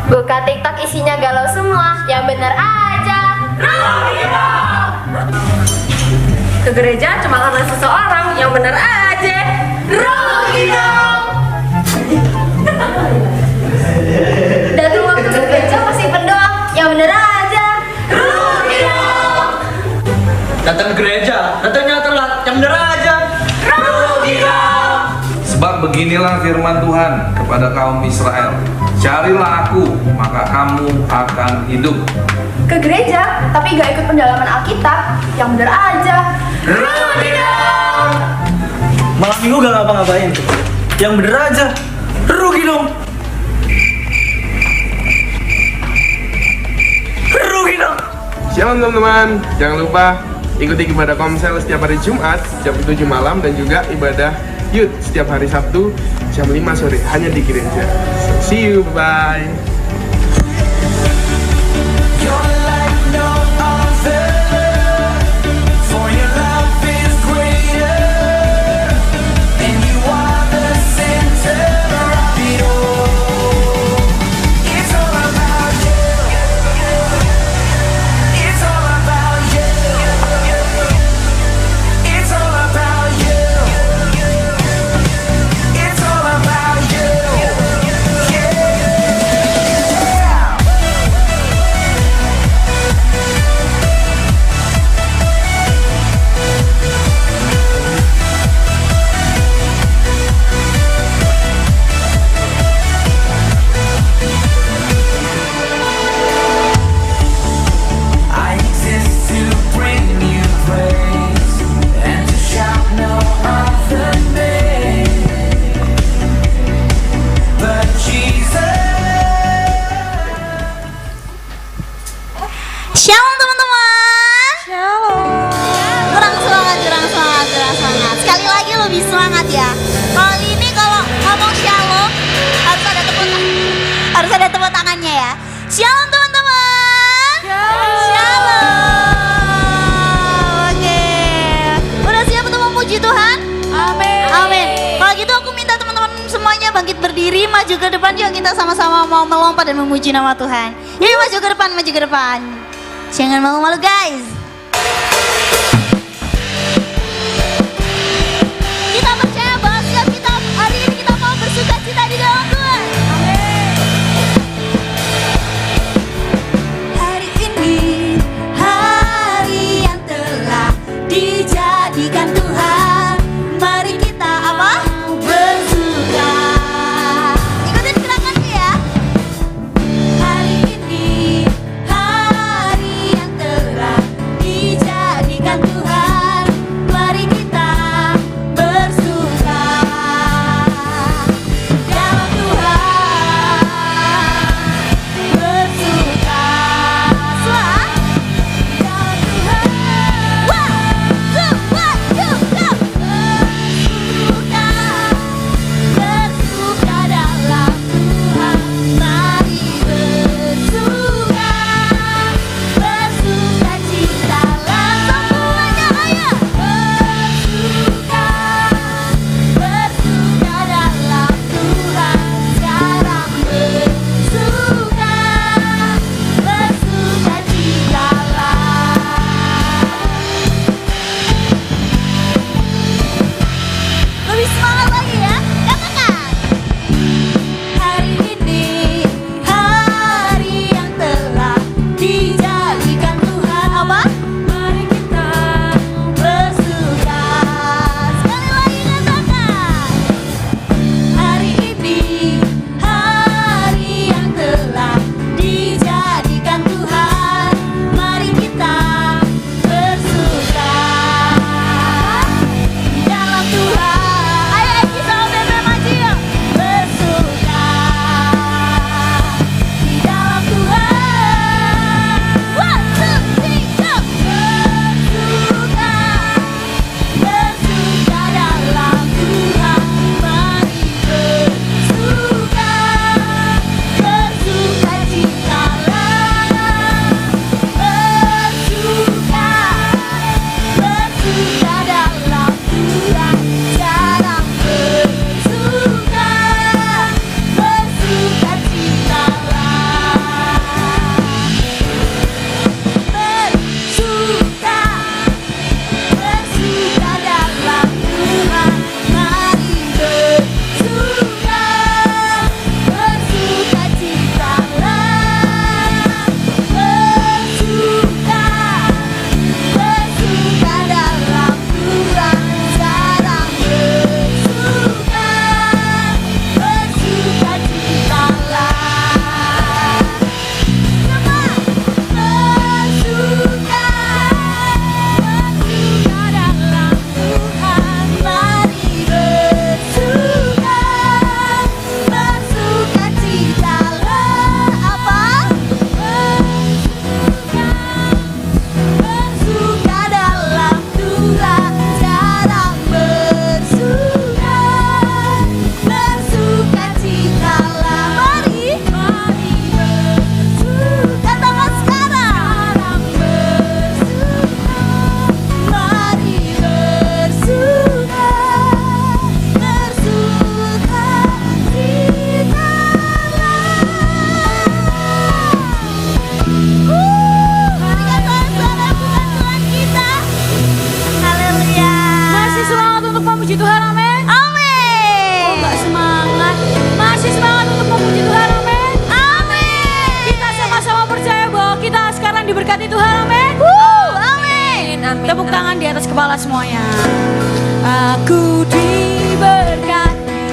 Buka TikTok isinya galau semua, yang bener aja. Ke gereja cuma karena seseorang, yang bener aja. Rugi dong. Datang waktu ke gereja pasti berdoa, yang bener aja. Rugi dong. Datang ke gereja, datangnya telat, yang bener aja. Rugi dong. Sebab beginilah firman Tuhan kepada kaum Israel. Carilah aku, maka kamu akan hidup. Ke gereja, tapi gak ikut pendalaman Alkitab, yang bener aja. Rugi dong. Malam minggu gak ngapa-ngapain, yang bener aja. Rugi dong. Rugi dong. Shalom teman-teman, jangan lupa ikuti ibadah Komsel setiap hari Jumat jam 7 malam dan juga ibadah Youth setiap hari Sabtu jam 5 sore hanya di gereja. So, see you, bye. Shalom teman-teman. Shalom. Kurang semangat. Sekali lagi lebih semangat ya. Kali ini kalau ngomong shalom harus ada tepuk tangannya ya. Shalom teman-teman. Shalom. Oke. Udah siap untuk memuji Tuhan? Amin. Kalau gitu aku minta teman-teman semuanya bangkit berdiri, maju ke depan. Yuk kita sama-sama mau melompat dan memuji nama Tuhan. Yuk maju ke depan. Jangan malu-malu guys. Kita percaya bahwa setiap kita hari ini kita mau bersuka cita di dalam Tuhan. Hari ini hari yang telah dijadikan Tuhan. Mari kita apa? Bersuka. Ikutin gerakannya ya. Hari ini hari yang telah diberkati Tuhan, amin. Amin. Amin. Tepuk tangan di atas kepala semuanya. Aku diberkati.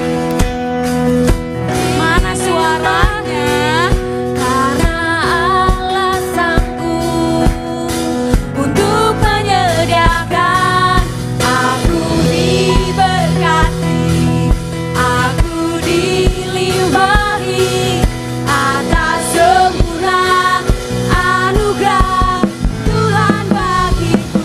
Mana suaranya? Karena Allah sanggup untuk menyediakan. Aku diberkati, aku dilimpahi atas sempurna anugerah Tuhan bagiku.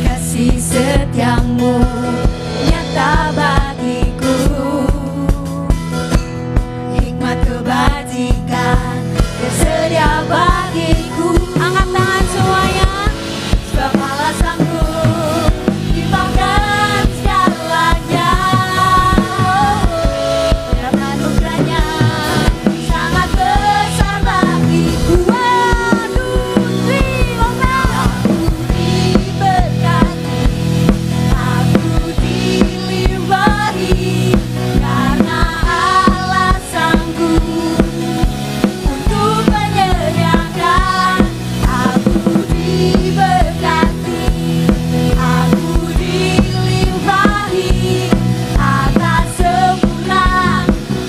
Kasih setiamu nyata bagiku, hikmat kebajikan tersedia bagiku. Angkat tangan semuanya. Sebab Allah sanggup limpahkan segalanya. Dan anugerahnya sangat besar bagiku. Waduh, terima. Aku diberkati, aku dilimpahi karena Allah sanggup untuk menyediakan. Aku diberkati, aku dilimpahi atas sempurna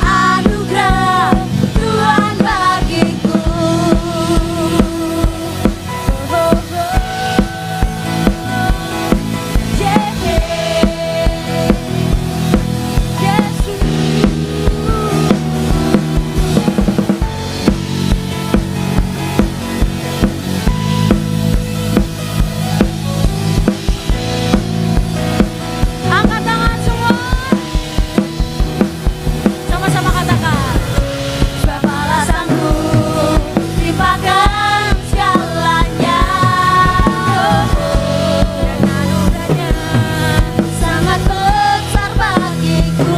anugerah Tuhan bagiku. Angkat tangan semua. Sama-sama katakan. Sebab Allah sanggup limpahkan segalanya. Dan anugerahnya sangat besar bagiku.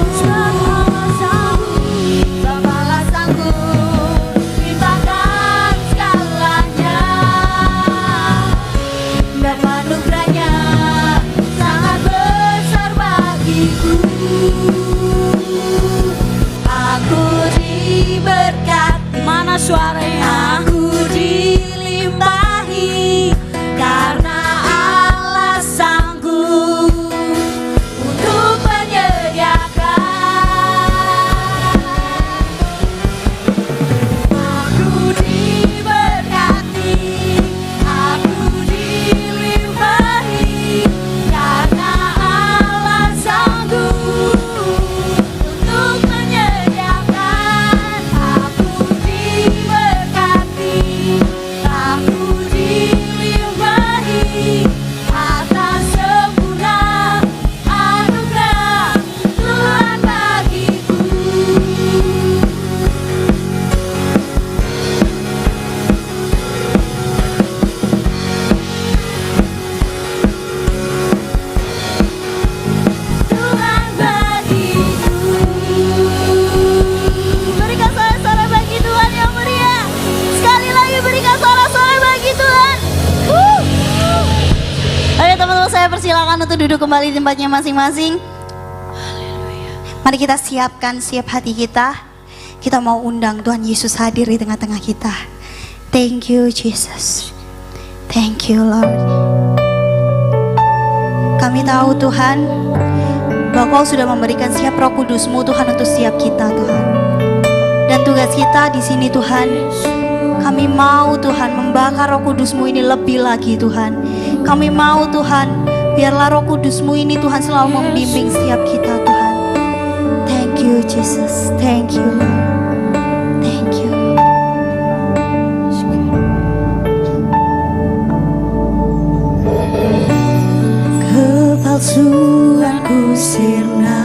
Sebab Allah sanggup limpahkan segalanya. Dan anugerahnya sangat besar bagiku. Aku diberkati, Mana suaranya? aku dilimpahi karena Allah sanggup untuk menyediakan. Aku diberkati, aku dilimpahi karena Allah sanggup untuk menyediakan. Aku diberkati, aku dilimpahi atas sempurna anugerah Tuhan bagiku. Tuhan bagiku. Berikan sorak-sorai bagi Tuhan yang meriah. Sekali lagi berikan sorak-sorai bagi Tuhan. Oke teman-teman, saya persilakan untuk duduk kembali di tempatnya masing-masing. Mari kita siapkan siap hati kita. Kita mau undang Tuhan Yesus hadir di tengah-tengah kita. Thank you Jesus. Thank you Lord. Kami tahu Tuhan bahwa Kau sudah memberikan siap Roh Kudus-Mu Tuhan untuk siap kita Tuhan. Dan tugas kita di sini Tuhan, kami mau Tuhan membakar Roh Kudus-Mu ini lebih lagi Tuhan. Kami mau Tuhan, biarlah Roh Kudus-Mu ini Tuhan selalu membimbing setiap kita Tuhan. Thank you Jesus, thank you Lord. Thank you. Kepalsuanku sirna,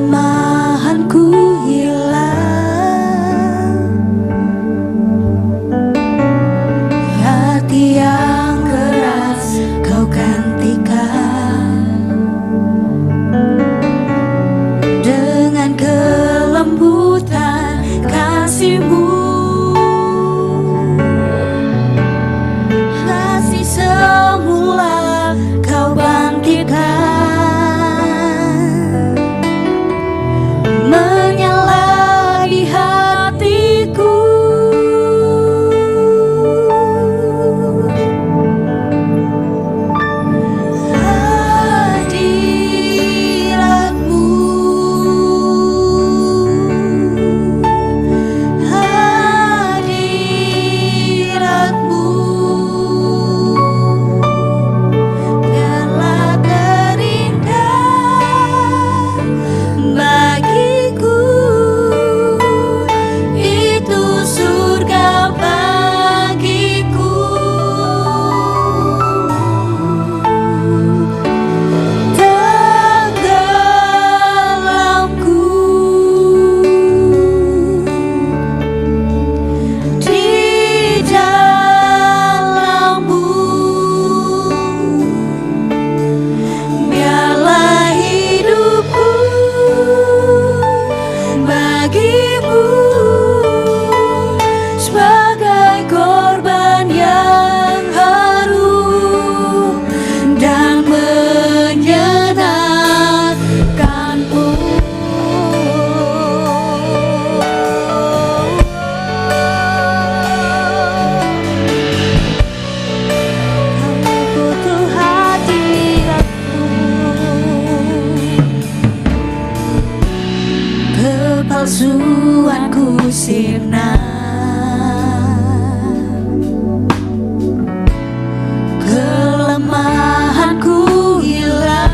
kelemahanku hilang, hati yang keras Kau gantikan Tuhanku sirna, kelemahanku hilang,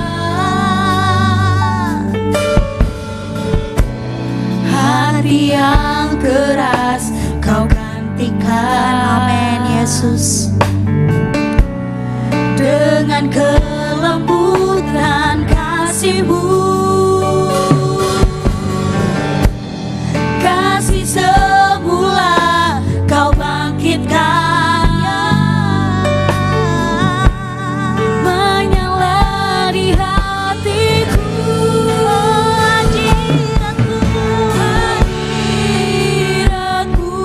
hati yang keras Kau gantikan, amin Yesus, dengan kelembutan kasih-Mu. Kasih semula Kau bangkitkannya, menyala di hatiku. Hadiratmu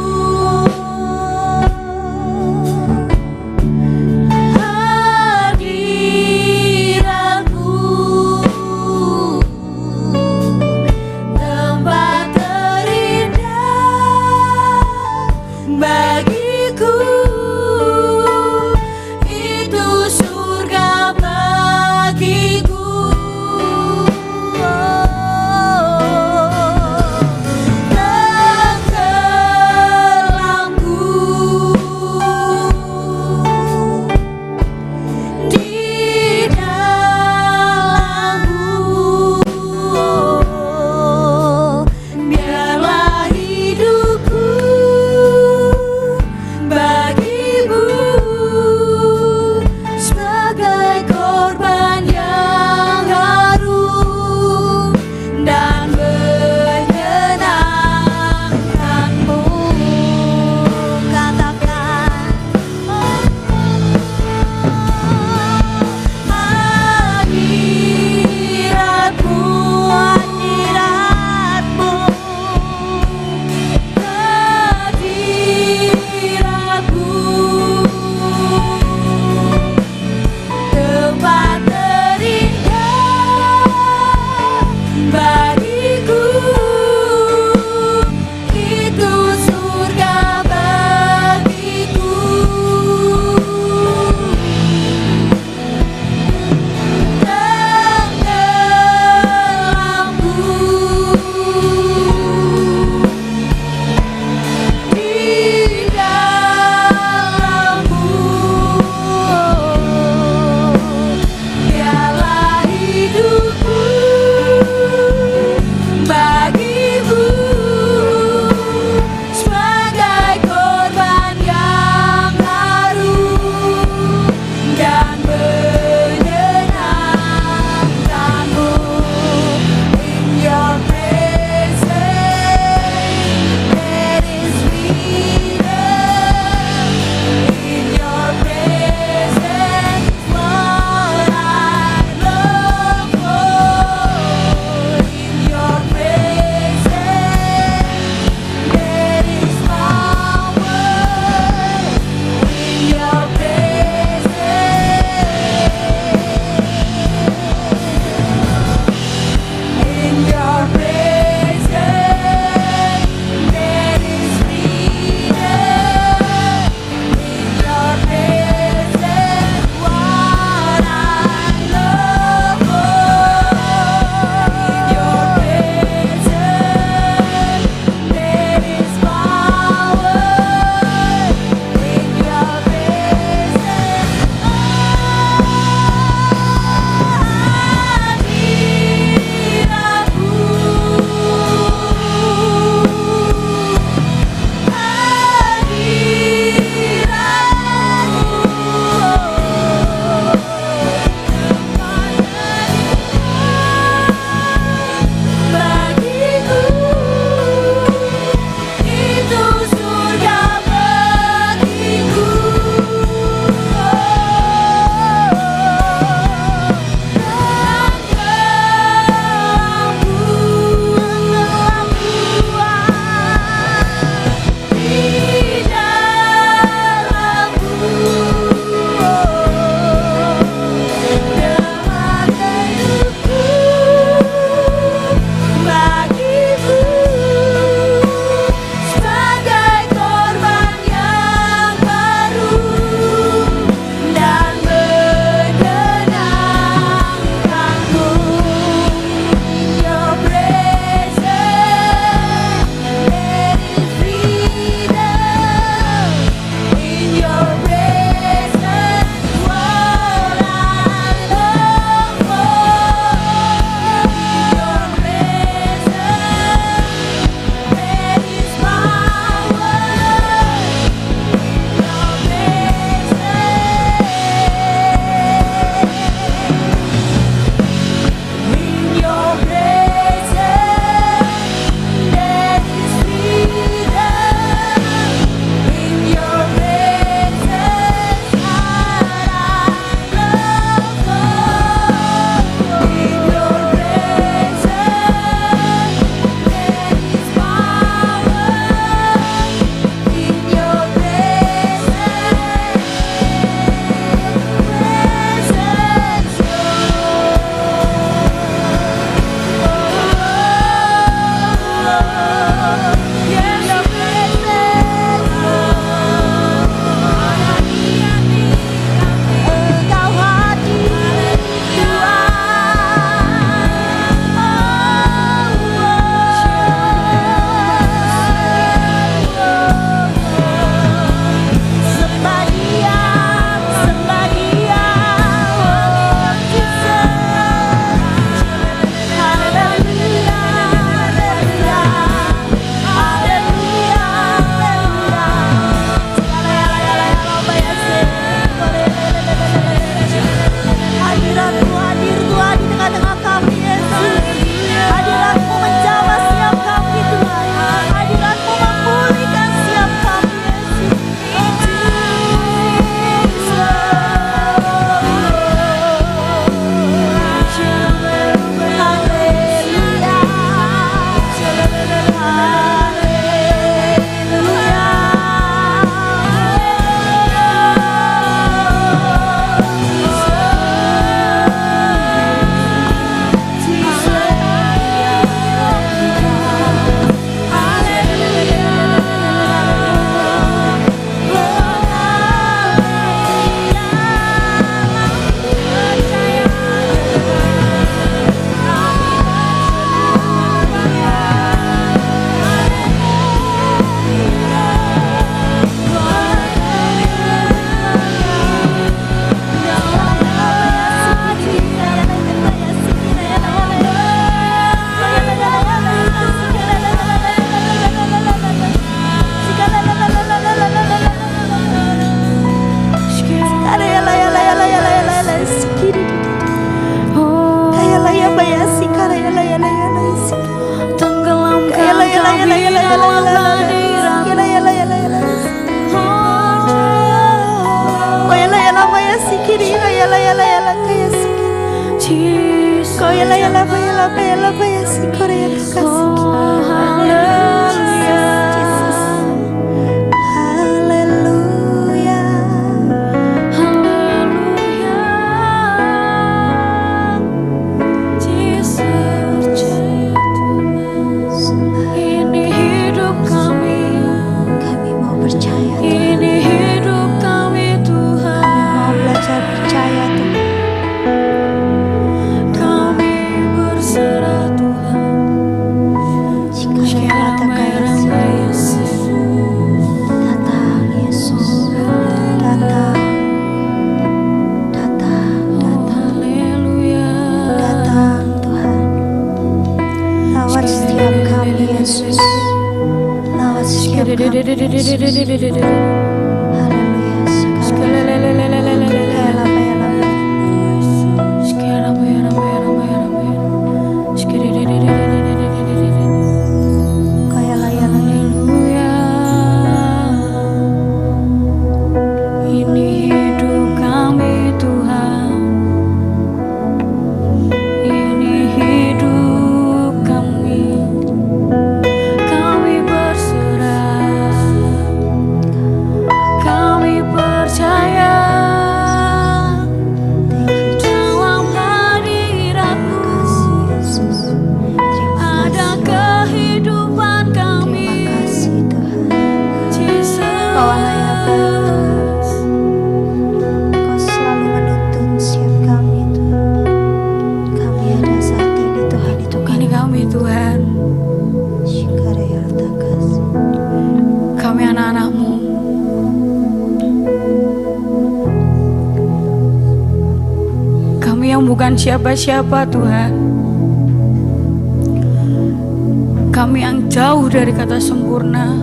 Bukan siapa-siapa Tuhan. Kami yang jauh dari kata sempurna.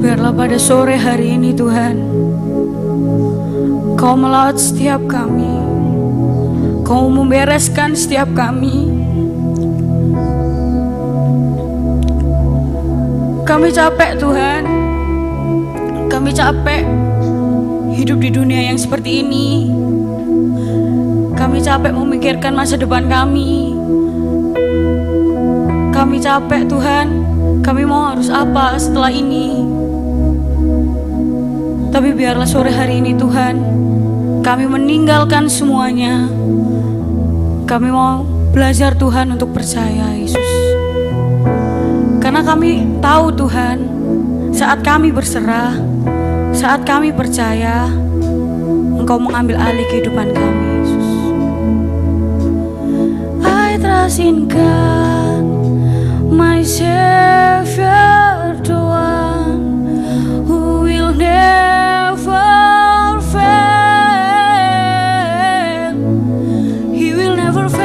Biarlah pada sore hari ini Tuhan, Kau melawat setiap kami, Kau membereskan setiap kami. Kami capek Tuhan, kami capek hidup di dunia yang seperti ini. Kami capek memikirkan masa depan kami. Kami capek Tuhan, kami mau harus apa setelah ini. Tapi biarlah sore hari ini Tuhan, kami meninggalkan semuanya. Kami mau belajar Tuhan untuk percaya Yesus. Karena kami tahu Tuhan, saat kami berserah, saat kami percaya, Engkau mengambil alih kehidupan kami Yesus. I trust in God, my Savior, the one who will never fail. He will never fail.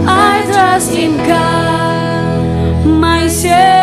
I trust in God, my Savior.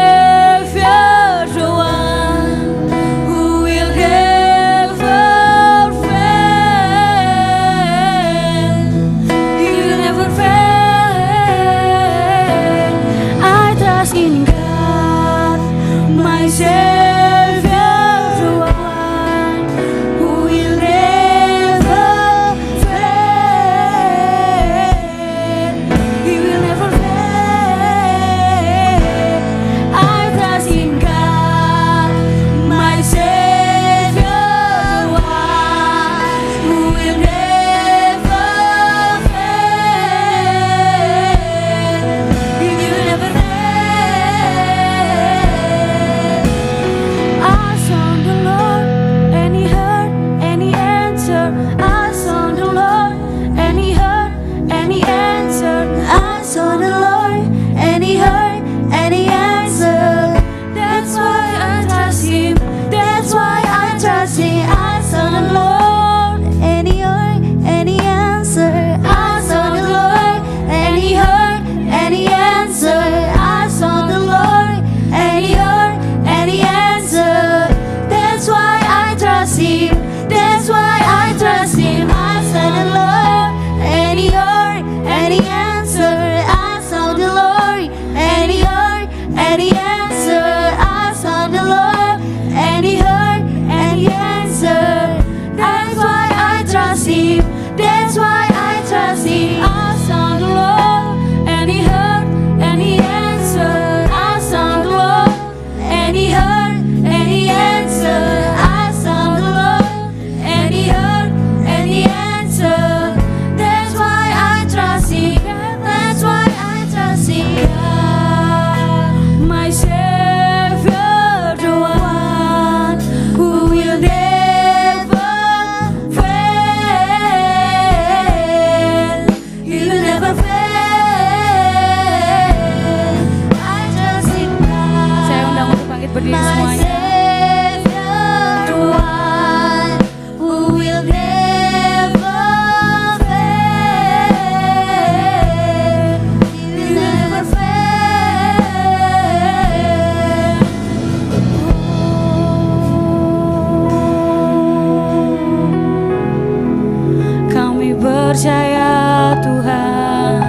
percaya Tuhan,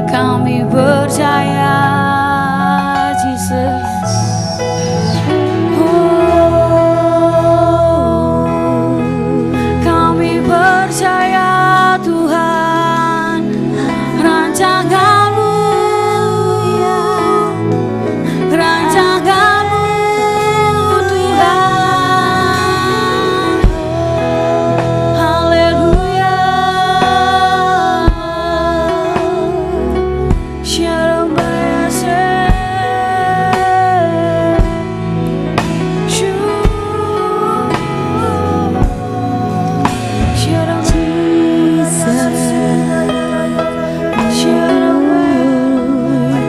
kami percaya Jesus. Kami percaya Tuhan, rancangan-Mu, rancangan-Mu Tuhan. Haleluya. Shalom Bayase.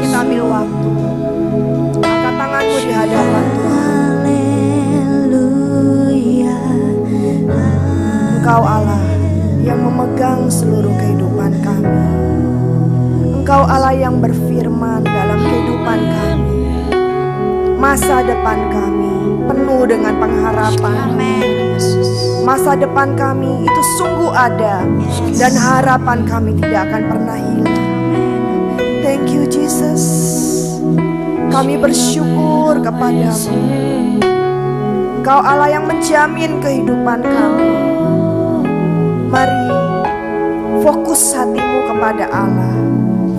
Kita ambil waktu, angkat tanganmu di hadapan Tuhan. Engkau Allah yang memegang seluruh kehidupan kami. Engkau Allah yang berfirman dalam kehidupan kami. Masa depan kami penuh dengan pengharapan. Masa depan kami itu sungguh ada, dan harapan kami tidak akan pernah hilang. Thank you Jesus. Kami bersyukur kepadamu. Engkau Allah yang menjamin kehidupan kami. Mari fokus hatimu kepada Allah.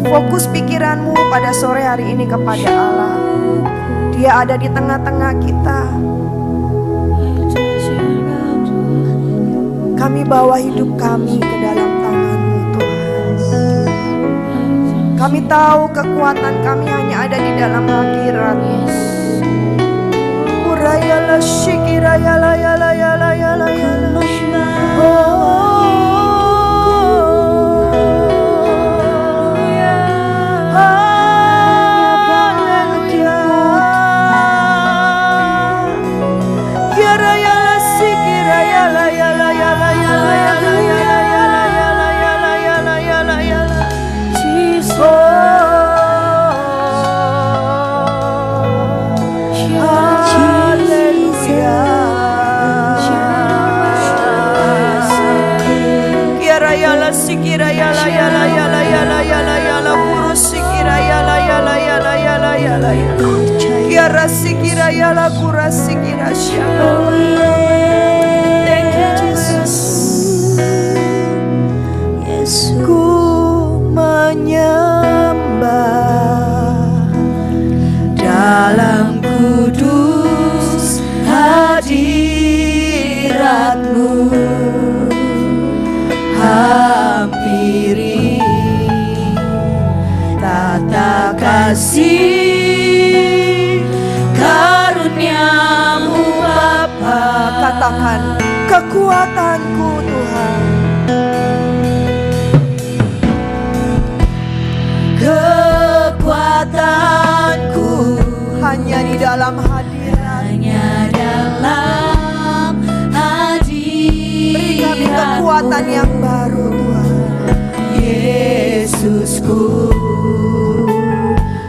Fokus pikiranmu pada sore hari ini kepada Allah. Dia ada di tengah-tengah kita. Kami bawa hidup kami ke dalam tangan-Mu Tuhan. Kami tahu kekuatan kami hanya ada di dalam hadirat-Mu. Urayala shikirayala yala yala yala yala. Sikira yala yala yala yala yala yala kurus sikira yala yala yala yala yala yara sikira yala kuras sikira syala. Thank you Jesus. Ku menyembah dalam kudus hadirat-Mu. Hampiri tata kasih karunia-Mu Bapa. Katakan, kekuatanku Tuhan, kekuatanku hanya di dalam hadirat, hanya dalam hadirat. Beri kami kekuatan yang baru Tuhan. Yesusku,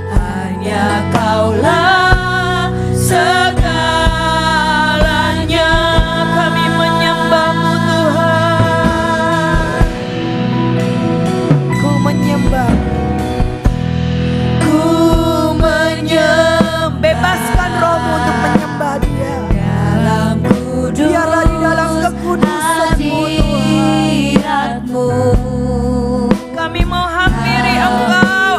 hanya Kaulah segalanya. Kami menyembah-Mu Tuhan. Ku menyembah, ku menyembah. Bebaskan rohmu untuk menyembah Dia. Dalam kudus, biarlah di dalam kekudusan-Mu Tuhan. Kami mau hampiri Engkau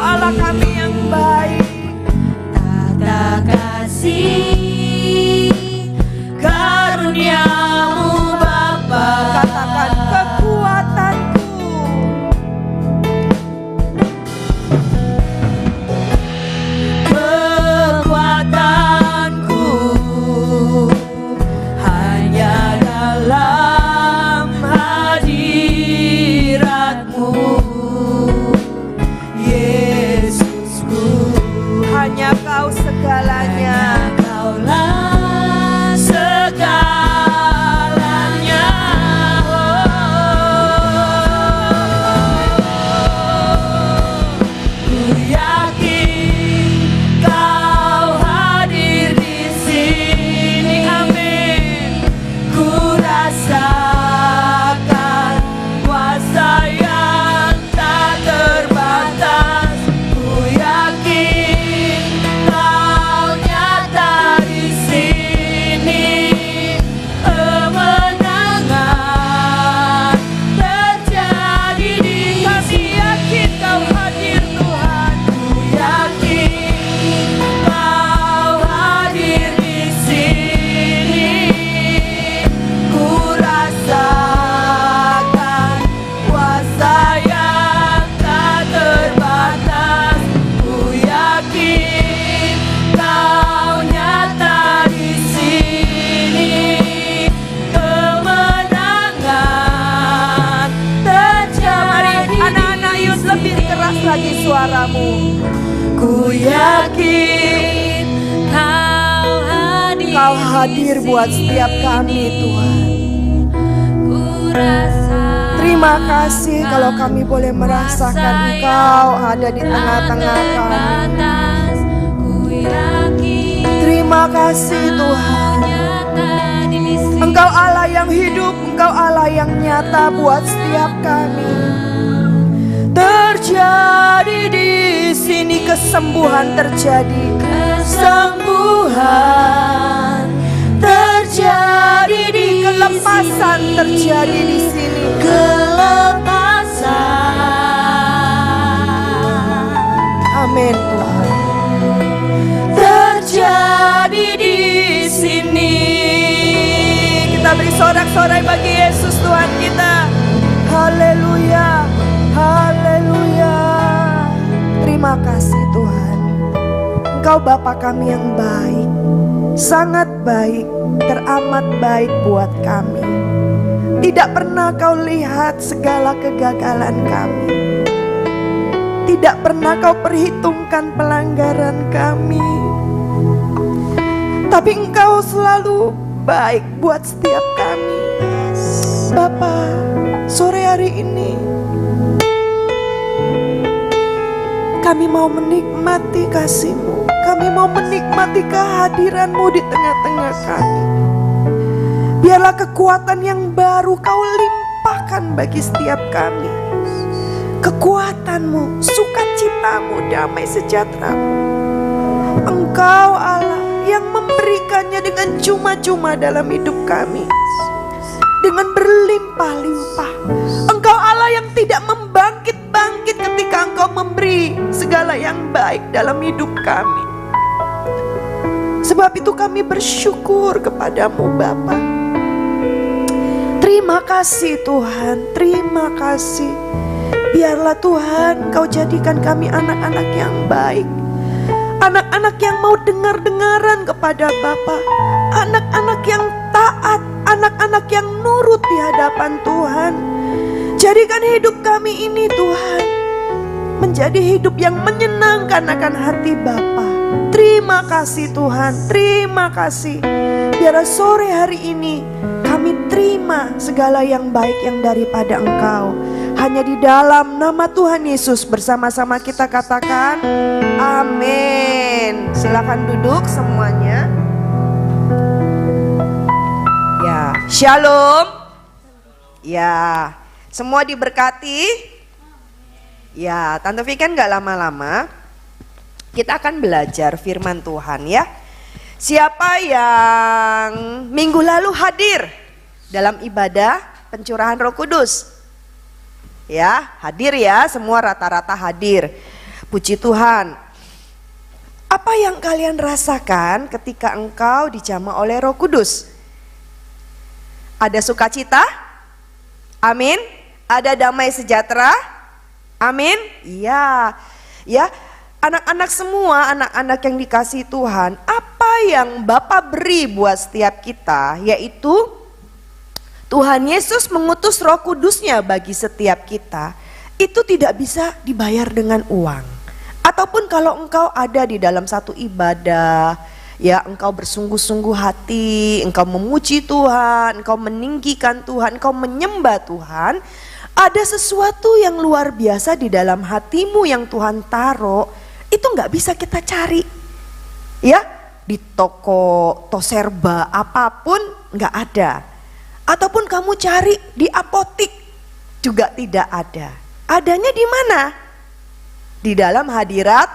lagi suaramu. Ku yakin Kau hadir buat setiap kami Tuhan. Ku rasa Terima kasih kalau kami boleh merasakan Engkau ada di tengah-tengah kami. Terima kasih Tuhan. Engkau Allah yang hidup, Engkau Allah yang nyata buat setiap kami. Terjadi di sini kesembuhan terjadi, kesembuhan terjadi di kelepasan terjadi di sini, kelepasan. Amin Tuhan. Terjadi di sini. Kita beri sorak-sorai bagi Yesus Tuhan kita. Haleluya, haleluya. Terima kasih Tuhan. Engkau Bapa kami yang baik, sangat baik, teramat baik buat kami. Tidak pernah Kau lihat segala kegagalan kami. Tidak pernah Kau perhitungkan pelanggaran kami. Tapi Engkau selalu baik buat setiap kami. Bapa, sore hari ini kami mau menikmati kasih-Mu. Kami mau menikmati kehadiran-Mu di tengah-tengah kami. Biarlah kekuatan yang baru Kau limpahkan bagi setiap kami. Kekuatan-Mu, sukacita-Mu, damai sejahtera-Mu. Engkau Allah yang memberikannya dengan cuma-cuma dalam hidup kami, dengan berlimpah-limpah. Engkau Allah yang tidak membangkit-bangkit ketika Engkau memberi segala yang baik dalam hidup kami. Sebab itu kami bersyukur kepadamu Bapa. Terima kasih Tuhan, terima kasih. Biarlah Tuhan Kau jadikan kami anak-anak yang baik, anak-anak yang mau dengar-dengaran kepada Bapa, anak-anak yang taat, anak-anak yang nurut di hadapan Tuhan. Jadikan hidup kami ini Tuhan menjadi hidup yang menyenangkan akan hati Bapa. Terima kasih Tuhan, terima kasih. Biar sore hari ini kami terima segala yang baik yang daripada Engkau. Hanya di dalam nama Tuhan Yesus bersama-sama kita katakan amin. Silakan duduk semuanya. Ya, shalom. Ya, semua diberkati. Ya, Tante Vikan gak lama-lama. Kita akan belajar firman Tuhan ya. Siapa yang minggu lalu hadir dalam ibadah pencurahan Roh Kudus? Ya, hadir ya, semua rata-rata hadir. Puji Tuhan. Apa yang kalian rasakan ketika engkau dijamah oleh Roh Kudus? Ada sukacita? Amin. Ada damai sejahtera? Amin. Iya. Ya, anak-anak semua, anak-anak yang dikasihi Tuhan, apa yang Bapa beri buat setiap kita, yaitu Tuhan Yesus mengutus Roh Kudus-Nya bagi setiap kita. Itu tidak bisa dibayar dengan uang. Ataupun kalau engkau ada di dalam satu ibadah, ya engkau bersungguh-sungguh hati, engkau memuji Tuhan, engkau meninggikan Tuhan, engkau menyembah Tuhan, ada sesuatu yang luar biasa di dalam hatimu yang Tuhan taruh, itu nggak bisa kita cari. Ya, di toko, toserba, apapun nggak ada. Ataupun kamu cari di apotik juga tidak ada. Adanya di mana? Di dalam hadirat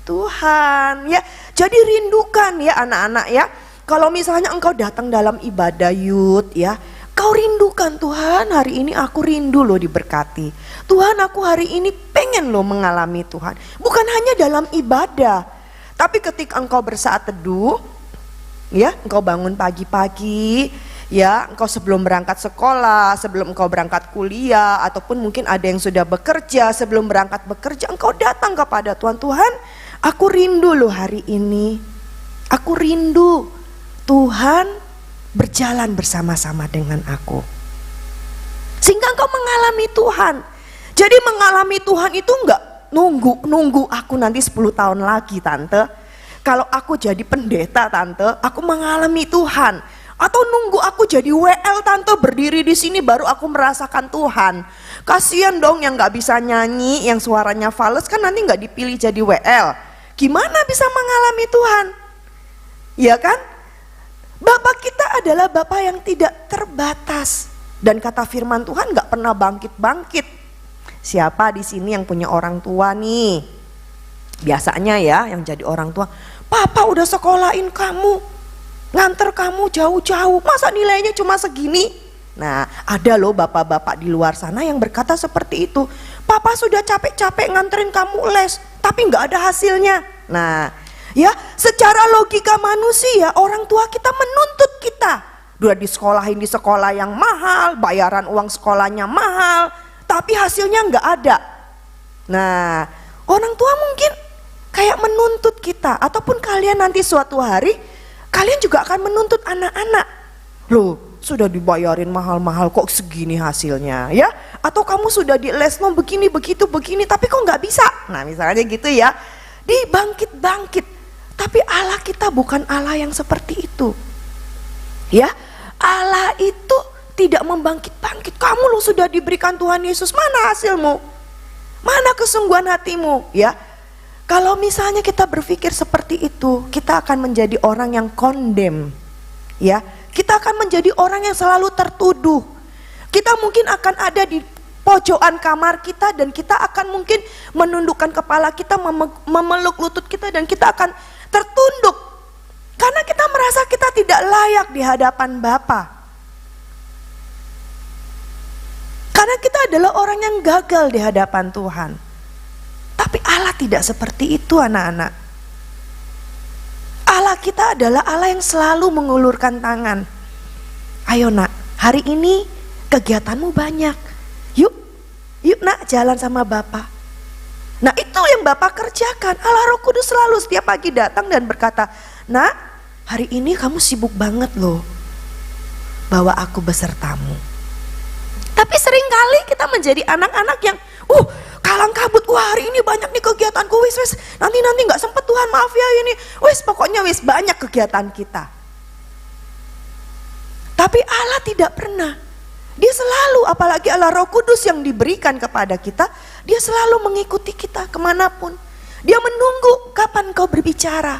Tuhan ya. Jadi rindukan ya anak-anak ya. Kalau misalnya engkau datang dalam ibadah youth ya, kau rindukan Tuhan, hari ini aku rindu loh diberkati. Tuhan, aku hari ini pengen loh mengalami Tuhan. Bukan hanya dalam ibadah, tapi ketika engkau bersaat teduh ya, engkau bangun pagi-pagi ya, engkau sebelum berangkat sekolah, sebelum engkau berangkat kuliah, ataupun mungkin ada yang sudah bekerja, sebelum berangkat bekerja, engkau datang kepada Tuhan. Tuhan, aku rindu loh hari ini. Aku rindu Tuhan berjalan bersama-sama dengan aku. Sehingga engkau mengalami Tuhan. Jadi mengalami Tuhan itu nunggu aku nanti 10 tahun lagi tante. Kalau aku jadi pendeta tante, aku mengalami Tuhan. Atau nunggu aku jadi WL tante, berdiri di sini baru aku merasakan Tuhan. Kasian dong yang gak bisa nyanyi, yang suaranya fals kan nanti gak dipilih jadi WL. Gimana bisa mengalami Tuhan? Ya kan? Bapak kita adalah Bapak yang tidak terbatas. Dan kata firman Tuhan gak pernah bangkit-bangkit. Siapa di sini yang punya orang tua nih? Biasanya ya yang jadi orang tua, Papa udah sekolahin kamu, nganter kamu jauh-jauh, masa nilainya cuma segini? Nah, ada loh bapak-bapak di luar sana yang berkata seperti itu. Papa sudah capek-capek nganterin kamu les, tapi nggak ada hasilnya. Nah, ya secara logika manusia orang tua kita menuntut kita. Udah disekolahin di sekolah yang mahal, bayaran uang sekolahnya mahal, tapi hasilnya nggak ada. Nah, orang tua mungkin kayak menuntut kita, ataupun kalian nanti suatu hari kalian juga akan menuntut anak-anak. Loh, sudah dibayarin mahal-mahal kok segini hasilnya ya? Atau kamu sudah di les begini begitu begini tapi kok nggak bisa? Nah misalnya gitu ya, dibangkit-bangkit. Tapi Allah kita bukan Allah yang seperti itu. Ya, Allah itu tidak membangkit-bangkit. Kamu lo sudah diberikan Tuhan Yesus, mana hasilmu? Mana kesungguhan hatimu? Ya, kalau misalnya kita berpikir seperti itu, kita akan menjadi orang yang condemn. Ya, kita akan menjadi orang yang selalu tertuduh. Kita mungkin akan ada di pojokan kamar kita dan kita akan mungkin menundukkan kepala kita, memeluk lutut kita dan kita akan tertunduk. Karena kita merasa kita tidak layak di hadapan Bapa. Karena kita adalah orang yang gagal di hadapan Tuhan. Tapi Allah tidak seperti itu anak-anak. Allah kita adalah Allah yang selalu mengulurkan tangan. Ayo nak, hari ini kegiatanmu banyak. Yuk nak jalan sama Bapak. Nah itu yang Bapak kerjakan. Allah Roh Kudus selalu setiap pagi datang dan berkata, nak hari ini kamu sibuk banget loh. Bawa aku besertamu. Tapi seringkali kita menjadi anak-anak yang kalang kabut. Wah hari ini banyak nih kegiatanku, wis nanti nggak sempet Tuhan maaf ya ini. Pokoknya banyak kegiatan kita. Tapi Allah tidak pernah. Dia selalu, apalagi Allah Roh Kudus yang diberikan kepada kita, dia selalu mengikuti kita kemanapun. Dia menunggu kapan engkau berbicara.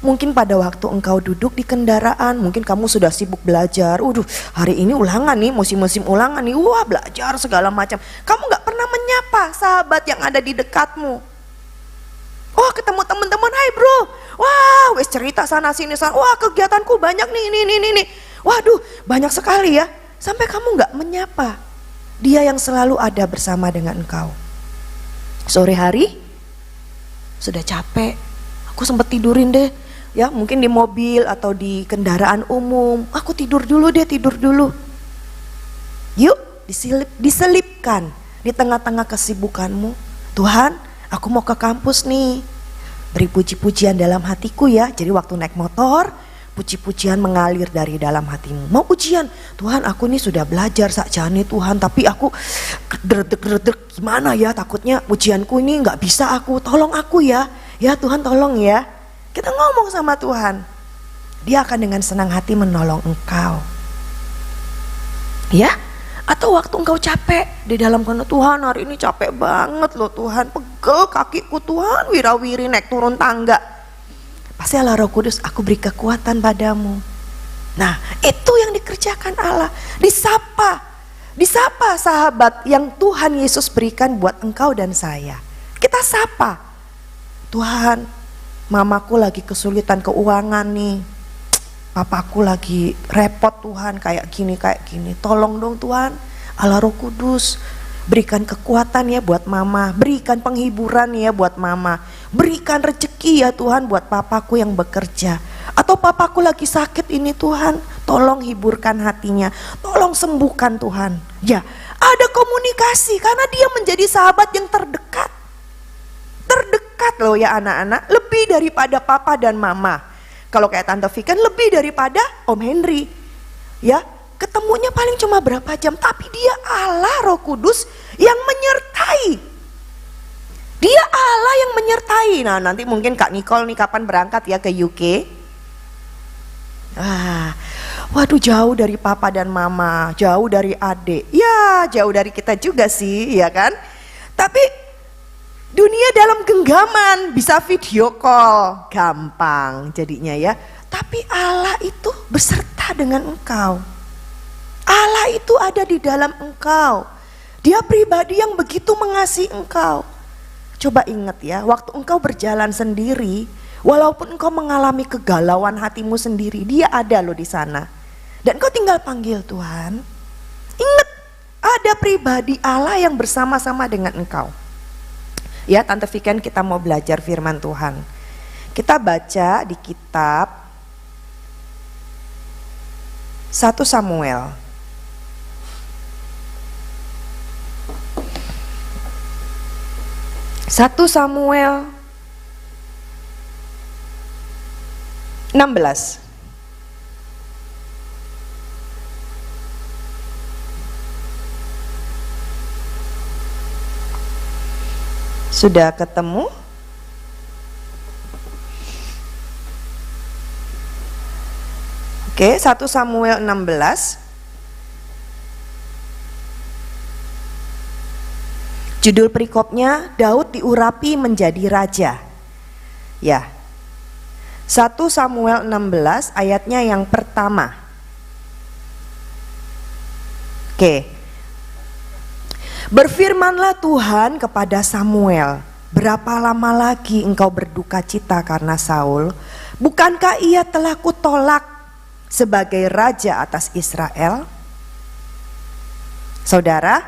Mungkin pada waktu engkau duduk di kendaraan, mungkin kamu sudah sibuk belajar. Hari ini ulangan nih, musim-musim ulangan nih. Wah belajar segala macam. Kamu gak pernah menyapa sahabat yang ada di dekatmu. Wah ketemu teman-teman, hai bro. Wah wes cerita sana sini sana. Wah kegiatanku banyak nih, ini. Waduh banyak sekali ya. Sampai kamu gak menyapa dia yang selalu ada bersama dengan engkau. Sore hari sudah capek, aku sempat tidurin deh. Ya mungkin di mobil atau di kendaraan umum. Aku tidur dulu. Yuk diselipkan di tengah-tengah kesibukanmu. Tuhan aku mau ke kampus nih. Beri puji-pujian dalam hatiku ya. Jadi waktu naik motor, puji-pujian mengalir dari dalam hatimu. Mau ujian, Tuhan aku nih sudah belajar sakjane Tuhan, tapi aku dredeg gimana ya, takutnya ujianku ini gak bisa aku, tolong aku ya Tuhan tolong ya. Kita ngomong sama Tuhan, dia akan dengan senang hati menolong engkau. Ya, atau waktu engkau capek di dalam kena Tuhan hari ini capek banget loh Tuhan, pegel kakiku Tuhan, wirawiri naik turun tangga. Pasti Allah Roh Kudus, aku beri kekuatan padamu. Nah itu yang dikerjakan Allah. Disapa sahabat yang Tuhan Yesus berikan buat engkau dan saya. Kita sapa, Tuhan mamaku lagi kesulitan keuangan nih, papaku lagi repot Tuhan kayak gini. Tolong dong Tuhan, Allah Roh Kudus berikan kekuatan ya buat mama, berikan penghiburan ya buat mama, berikan rezeki ya Tuhan buat papaku yang bekerja. Atau papaku lagi sakit ini Tuhan, tolong hiburkan hatinya, tolong sembuhkan Tuhan. Ya, ada komunikasi karena dia menjadi sahabat yang terdekat. Terdekat loh ya anak-anak, lebih daripada papa dan mama. Kalau kayak Tante Vikan lebih daripada Om Henry. Ya, ketemunya paling cuma berapa jam, tapi dia Allah Roh Kudus yang menyertai. Dia Allah yang menyertai. Nah, nanti mungkin Kak Nicole nih kapan berangkat ya ke UK? Waduh, jauh dari papa dan mama, jauh dari adik. Ya, jauh dari kita juga sih, ya kan? Tapi dunia dalam genggaman, bisa video call, gampang jadinya ya. Tapi Allah itu beserta dengan engkau. Allah itu ada di dalam engkau. Dia pribadi yang begitu mengasihi engkau. Coba ingat ya, waktu engkau berjalan sendiri, walaupun engkau mengalami kegalauan hatimu sendiri, dia ada loh di sana. Dan engkau tinggal panggil Tuhan. Ingat, ada pribadi Allah yang bersama-sama dengan engkau. Ya, Tante Viken, kita mau belajar firman Tuhan. Kita baca di kitab 1 Samuel. 1 Samuel 16. Sudah ketemu? Oke, 1 Samuel 16. Judul perikopnya, Daud diurapi menjadi raja. Ya. 1 Samuel 16 ayatnya yang pertama. Oke. Berfirmanlah Tuhan kepada Samuel, berapa lama lagi engkau berduka cita karena Saul? Bukankah ia telah kutolak sebagai raja atas Israel? Saudara,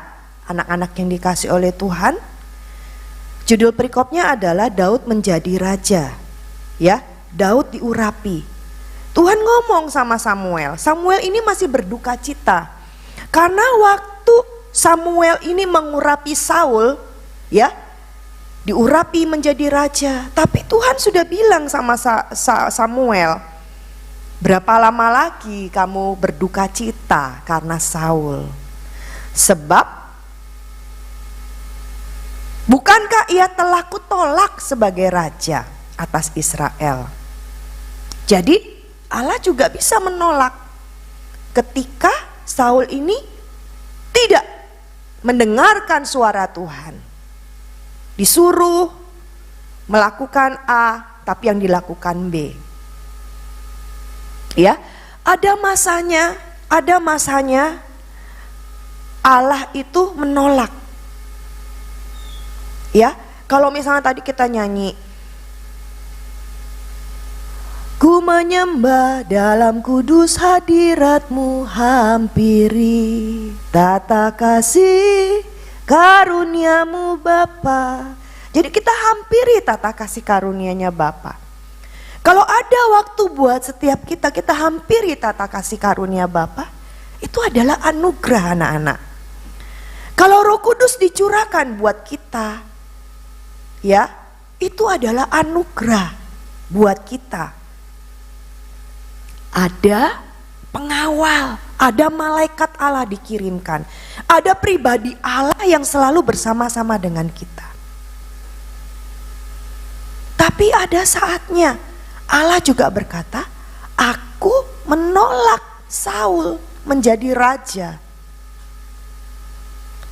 anak-anak yang dikasih oleh Tuhan, judul perikopnya adalah Daud menjadi raja. Ya, Daud diurapi. Tuhan ngomong sama Samuel. Samuel ini masih berduka cita karena waktu Samuel ini mengurapi Saul, ya, diurapi menjadi raja. Tapi Tuhan sudah bilang sama Samuel, berapa lama lagi kamu berduka cita karena Saul? Sebab bukankah ia telah kutolak sebagai raja atas Israel? Jadi Allah juga bisa menolak ketika Saul ini tidak mendengarkan suara Tuhan. Disuruh melakukan A, tapi yang dilakukan B. Ya, ada masanya Allah itu menolak. Ya, kalau misalnya tadi kita nyanyi, ku menyembah dalam kudus hadiratmu, hampiri tata kasih karuniamu Bapa. Jadi kita hampiri tata kasih karunianya Bapa. Kalau ada waktu buat setiap kita hampiri tata kasih karunia Bapa, itu adalah anugerah anak-anak. Kalau Roh Kudus dicurahkan buat kita, ya, itu adalah anugerah buat kita. Ada pengawal, ada malaikat Allah dikirimkan, ada pribadi Allah yang selalu bersama-sama dengan kita. Tapi ada saatnya Allah juga berkata, aku menolak Saul menjadi raja.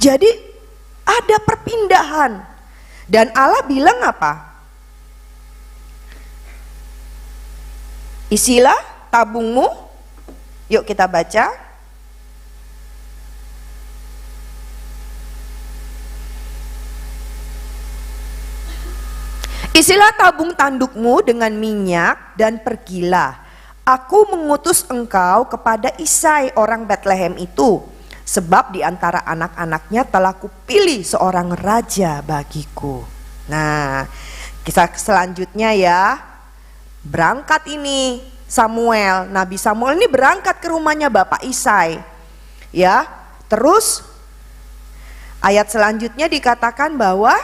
Jadi ada perpindahan. Dan Allah bilang apa? Isilah tabungmu. Yuk kita baca. Isilah tabung tandukmu dengan minyak dan pergilah. Aku mengutus engkau kepada Isai orang Betlehem itu. Sebab di antara anak-anaknya telah kupilih seorang raja bagiku. Nah, kisah selanjutnya ya. Berangkat ini Samuel, Nabi Samuel ini berangkat ke rumahnya Bapak Isai. Ya, terus ayat selanjutnya dikatakan bahwa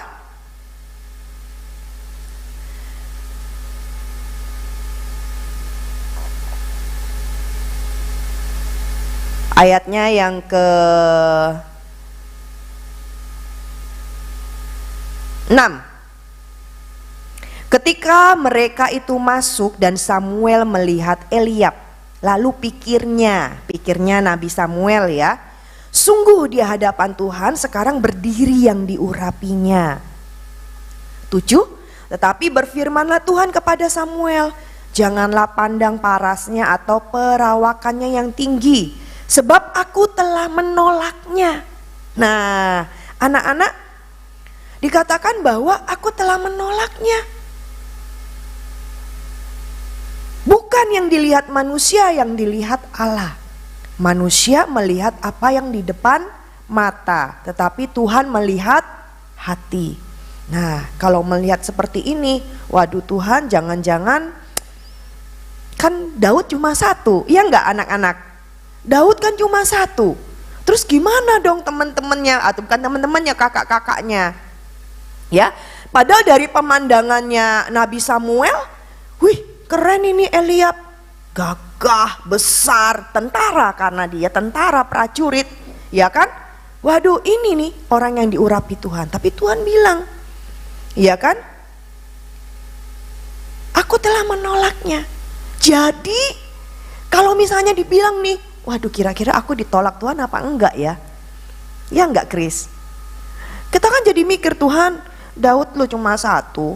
ayatnya yang ke-6. Ketika mereka itu masuk dan Samuel melihat Eliab, lalu pikirnya Nabi Samuel ya, sungguh di hadapan Tuhan sekarang berdiri yang diurapinya. 7. Tetapi berfirmanlah Tuhan kepada Samuel, janganlah pandang parasnya atau perawakannya yang tinggi, sebab aku telah menolaknya. Nah, anak-anak, dikatakan bahwa aku telah menolaknya. Bukan yang dilihat manusia, yang dilihat Allah. Manusia melihat apa yang di depan mata, tetapi Tuhan melihat hati. Nah, kalau melihat seperti ini, waduh Tuhan, jangan-jangan kan Daud cuma satu, ya enggak anak-anak? Daud kan cuma satu. Terus gimana dong teman-temannya, atau bukan teman-temannya, kakak-kakaknya? Ya, padahal dari pemandangannya Nabi Samuel, wih keren ini Eliab, gagah, besar, tentara karena dia tentara prajurit, ya kan? Waduh ini nih orang yang diurapi Tuhan, tapi Tuhan bilang, ya kan? Aku telah menolaknya. Jadi kalau misalnya dibilang nih, waduh kira-kira aku ditolak Tuhan apa enggak ya? Ya enggak Chris? Kita kan jadi mikir, Tuhan Daud lu cuma satu.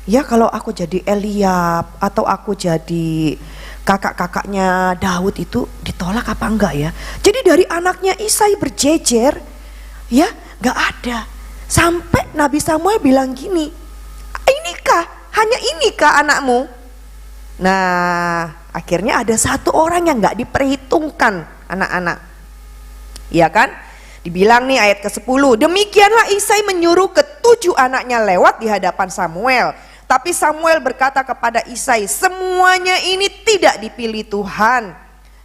Ya kalau aku jadi Eliab atau aku jadi kakak-kakaknya Daud itu ditolak apa enggak ya? Jadi dari anaknya Isai berjejer, ya enggak ada. Sampai Nabi Samuel bilang gini, hanya inikah anakmu? Nah akhirnya ada satu orang yang enggak diperhitungkan anak-anak. Ya kan? Dibilang nih ayat ke-10, demikianlah Isai menyuruh ke-7 anaknya lewat di hadapan Samuel. Tapi Samuel berkata kepada Isai, semuanya ini tidak dipilih Tuhan.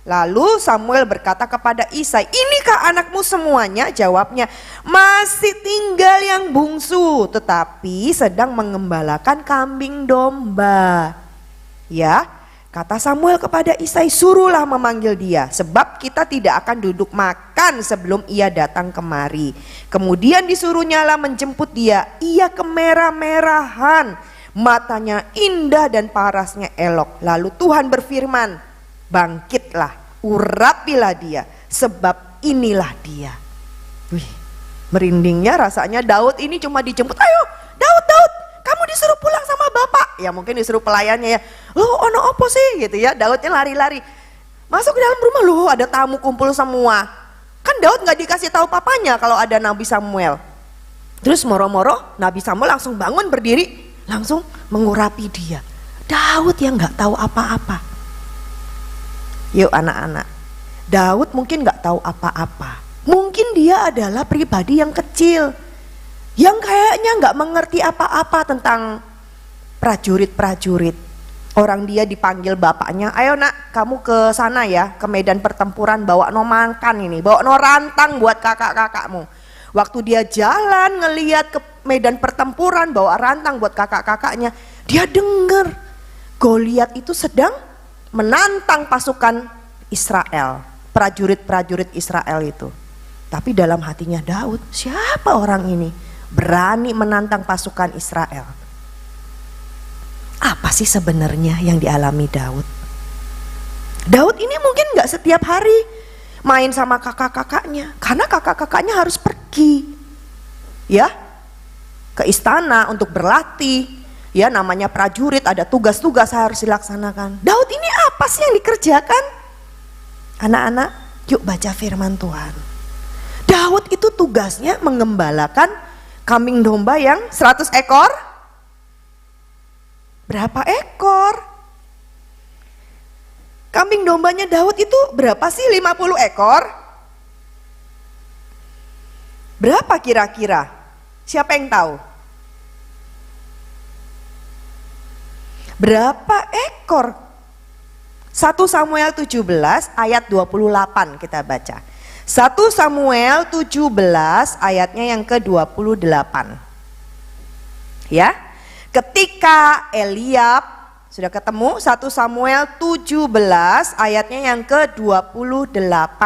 Lalu Samuel berkata kepada Isai, inikah anakmu semuanya? Jawabnya, masih tinggal yang bungsu, tetapi sedang mengembalakan kambing domba. Ya, kata Samuel kepada Isai, suruhlah memanggil dia, sebab kita tidak akan duduk makan sebelum ia datang kemari. Kemudian disuruhnyalah menjemput dia, ia kemerah-merahan, matanya indah dan parasnya elok. Lalu Tuhan berfirman, bangkitlah, urapilah dia, sebab inilah dia. Wih, merindingnya rasanya Daud ini cuma dijemput, ayo Daud, kamu disuruh pulang sama bapak. Ya mungkin disuruh pelayannya ya, loh ono opo sih gitu ya. Daudnya lari-lari masuk ke dalam rumah, loh ada tamu kumpul semua. Kan Daud gak dikasih tahu papanya kalau ada Nabi Samuel. Terus moro-moro Nabi Samuel langsung bangun berdiri, langsung mengurapi dia. Daud yang gak tahu apa-apa. Yuk anak-anak, Daud mungkin gak tahu apa-apa. Mungkin dia adalah pribadi yang kecil, yang kayaknya gak mengerti apa-apa tentang prajurit-prajurit. Orang dia dipanggil bapaknya, ayo nak kamu ke sana ya, ke medan pertempuran, bawa no makan ini, bawa no rantang buat kakak-kakakmu. Waktu dia jalan ngeliat ke medan pertempuran bawa rantang buat kakak-kakaknya, dia dengar Goliat itu sedang menantang pasukan Israel, prajurit-prajurit Israel itu. Tapi dalam hatinya Daud, siapa orang ini berani menantang pasukan Israel? Apa sih sebenarnya yang dialami Daud? Daud ini mungkin gak setiap hari main sama kakak-kakaknya, karena kakak-kakaknya harus pergi ya ke istana untuk berlatih. Ya namanya prajurit, ada tugas-tugas harus dilaksanakan. Daud ini apa sih yang dikerjakan? Anak-anak, yuk baca firman Tuhan. Daud itu tugasnya mengembalakan kambing domba yang 100 ekor. Berapa ekor? Kambing dombanya Daud itu berapa sih? 50 ekor? Berapa kira-kira? Siapa yang tahu? Berapa ekor? 1 Samuel 17 ayat 28 kita baca. 1 Samuel 17 ayatnya yang ke-28. Ya. Ketika Eliab, sudah ketemu 1 Samuel 17 ayatnya yang ke-28.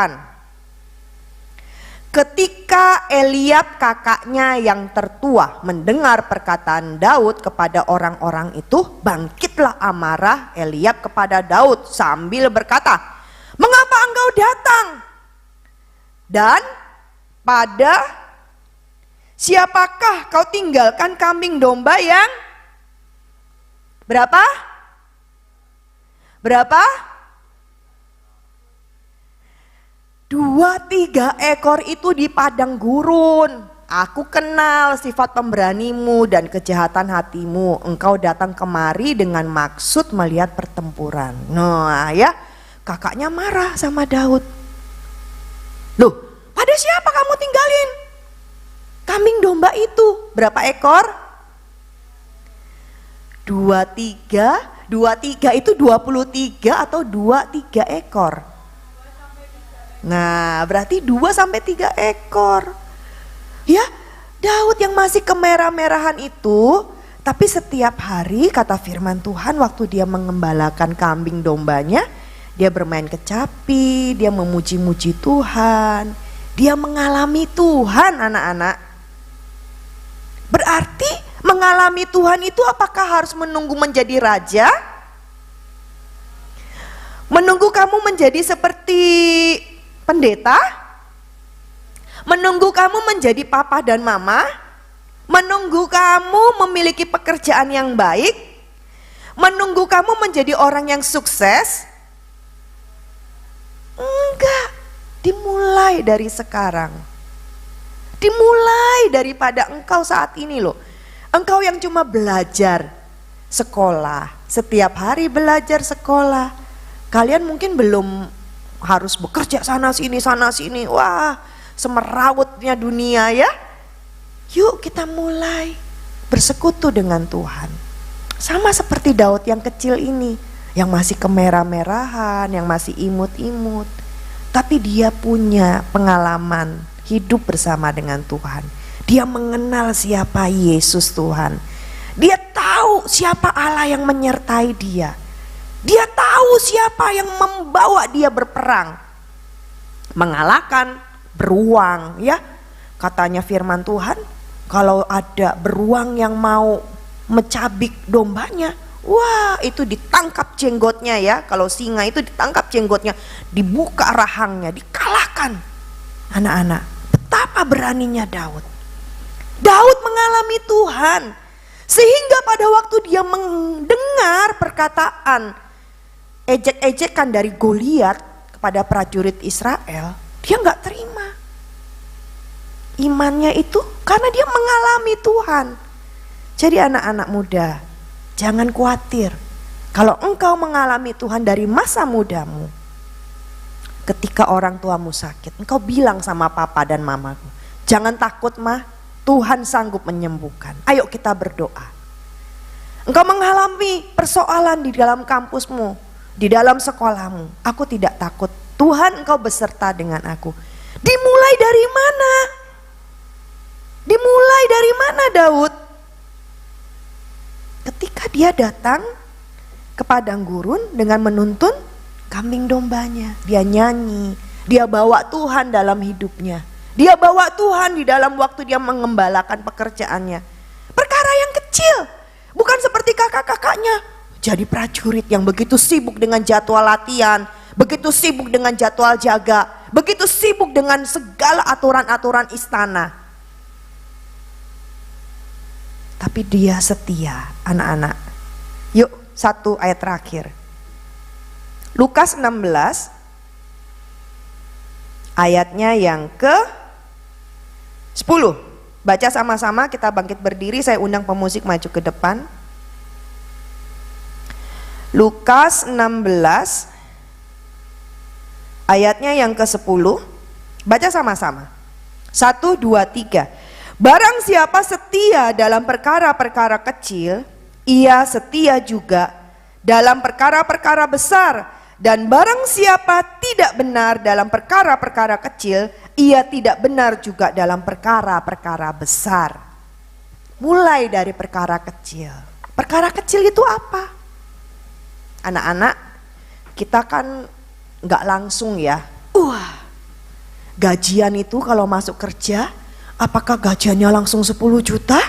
Ketika Eliab kakaknya yang tertua mendengar perkataan Daud kepada orang-orang itu, bangkitlah amarah Eliab kepada Daud sambil berkata, "Mengapa engkau datang? Dan pada siapakah kau tinggalkan kambing domba yang berapa? Berapa? 2-3 ekor itu di padang gurun. Aku kenal sifat pemberanimu dan kejahatan hatimu. Engkau datang kemari dengan maksud melihat pertempuran." Nah ya, kakaknya marah sama Daud. "Loh, pada siapa kamu tinggalin kambing domba itu? Berapa ekor?" 23 itu 23 atau 2-3 ekor? Nah, berarti 2-3 ekor. Ya, Daud yang masih kemerah-merahan itu, tapi setiap hari kata firman Tuhan waktu dia mengembalakan kambing dombanya, dia bermain kecapi, dia memuji-muji Tuhan, dia mengalami Tuhan, anak-anak. Berarti mengalami Tuhan itu apakah harus menunggu menjadi raja? Menunggu kamu menjadi seperti pendeta? Menunggu kamu menjadi papa dan mama? Menunggu kamu memiliki pekerjaan yang baik? Menunggu kamu menjadi orang yang sukses? Enggak, dimulai dari sekarang. Dimulai daripada engkau saat ini loh. Engkau yang cuma belajar sekolah, setiap hari belajar sekolah. Kalian mungkin belum harus bekerja sana sini, wah semerawutnya dunia ya. Yuk kita mulai bersekutu dengan Tuhan. Sama seperti Daud yang kecil ini, yang masih kemerah-merahan, yang masih imut-imut. Tapi dia punya pengalaman hidup bersama dengan Tuhan. Dia mengenal siapa Yesus Tuhan. Dia tahu siapa Allah yang menyertai dia. Dia tahu siapa yang membawa dia berperang, mengalahkan beruang ya. Katanya firman Tuhan, kalau ada beruang yang mau mencabik dombanya, wah itu ditangkap jenggotnya ya. Kalau singa itu ditangkap jenggotnya, dibuka rahangnya, dikalahkan. Anak-anak, betapa beraninya Daud. Daud mengalami Tuhan, sehingga pada waktu dia mendengar perkataan ejek-ejekan dari Goliat kepada prajurit Israel, dia nggak terima. Imannya itu karena dia mengalami Tuhan. Jadi anak-anak muda, jangan khawatir kalau engkau mengalami Tuhan dari masa mudamu. Ketika orang tuamu sakit, engkau bilang sama papa dan mamaku, "Jangan takut mah, Tuhan sanggup menyembuhkan." Ayo kita berdoa. Engkau mengalami persoalan di dalam kampusmu, di dalam sekolahmu, aku tidak takut. Tuhan engkau beserta dengan aku. Dimulai dari mana? Dimulai dari mana Daud? Ketika dia datang ke padang gurun dengan menuntun kambing dombanya. Dia nyanyi, dia bawa Tuhan dalam hidupnya. Dia bawa Tuhan di dalam waktu dia mengembalakan pekerjaannya. Perkara yang kecil, bukan seperti kakak-kakaknya. Jadi prajurit yang begitu sibuk dengan jadwal latihan, begitu sibuk dengan jadwal jaga, begitu sibuk dengan segala aturan-aturan istana. Tapi dia setia, anak-anak. Yuk, 1 ayat terakhir. Lukas 16 ayatnya yang ke-10. Baca sama-sama, kita bangkit berdiri, saya undang pemusik maju ke depan. Lukas 16 ayatnya yang ke-10. Baca sama-sama. 1, 2, 3. Barang siapa setia dalam perkara-perkara kecil, ia setia juga dalam perkara-perkara besar. Dan barang siapa tidak benar dalam perkara-perkara kecil, ia tidak benar juga dalam perkara-perkara besar. Mulai dari perkara kecil. Perkara kecil itu apa? Anak-anak, kita kan gak langsung ya, gajian itu kalau masuk kerja, apakah gajiannya langsung 10 juta?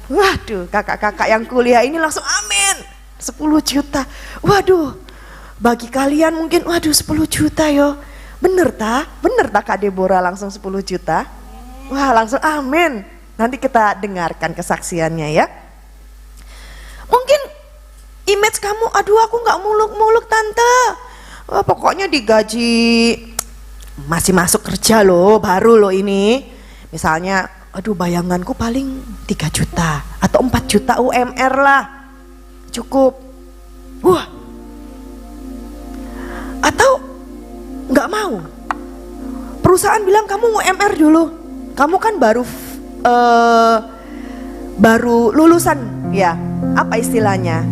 Waduh, kakak-kakak yang kuliah ini langsung amin, 10 juta. Waduh, bagi kalian mungkin waduh 10 juta yo. Bener tak Kak Deborah langsung 10 juta? Wah, langsung amin. Nanti kita dengarkan kesaksiannya ya. Mungkin image kamu, aduh aku gak muluk-muluk tante. Wah, pokoknya digaji masih masuk kerja loh, baru loh ini. Misalnya, aduh bayanganku paling 3 juta atau 4 juta UMR lah. Cukup. Wah. Atau nggak mau. Perusahaan bilang kamu UMR dulu. Kamu kan baru lulusan ya. Apa istilahnya?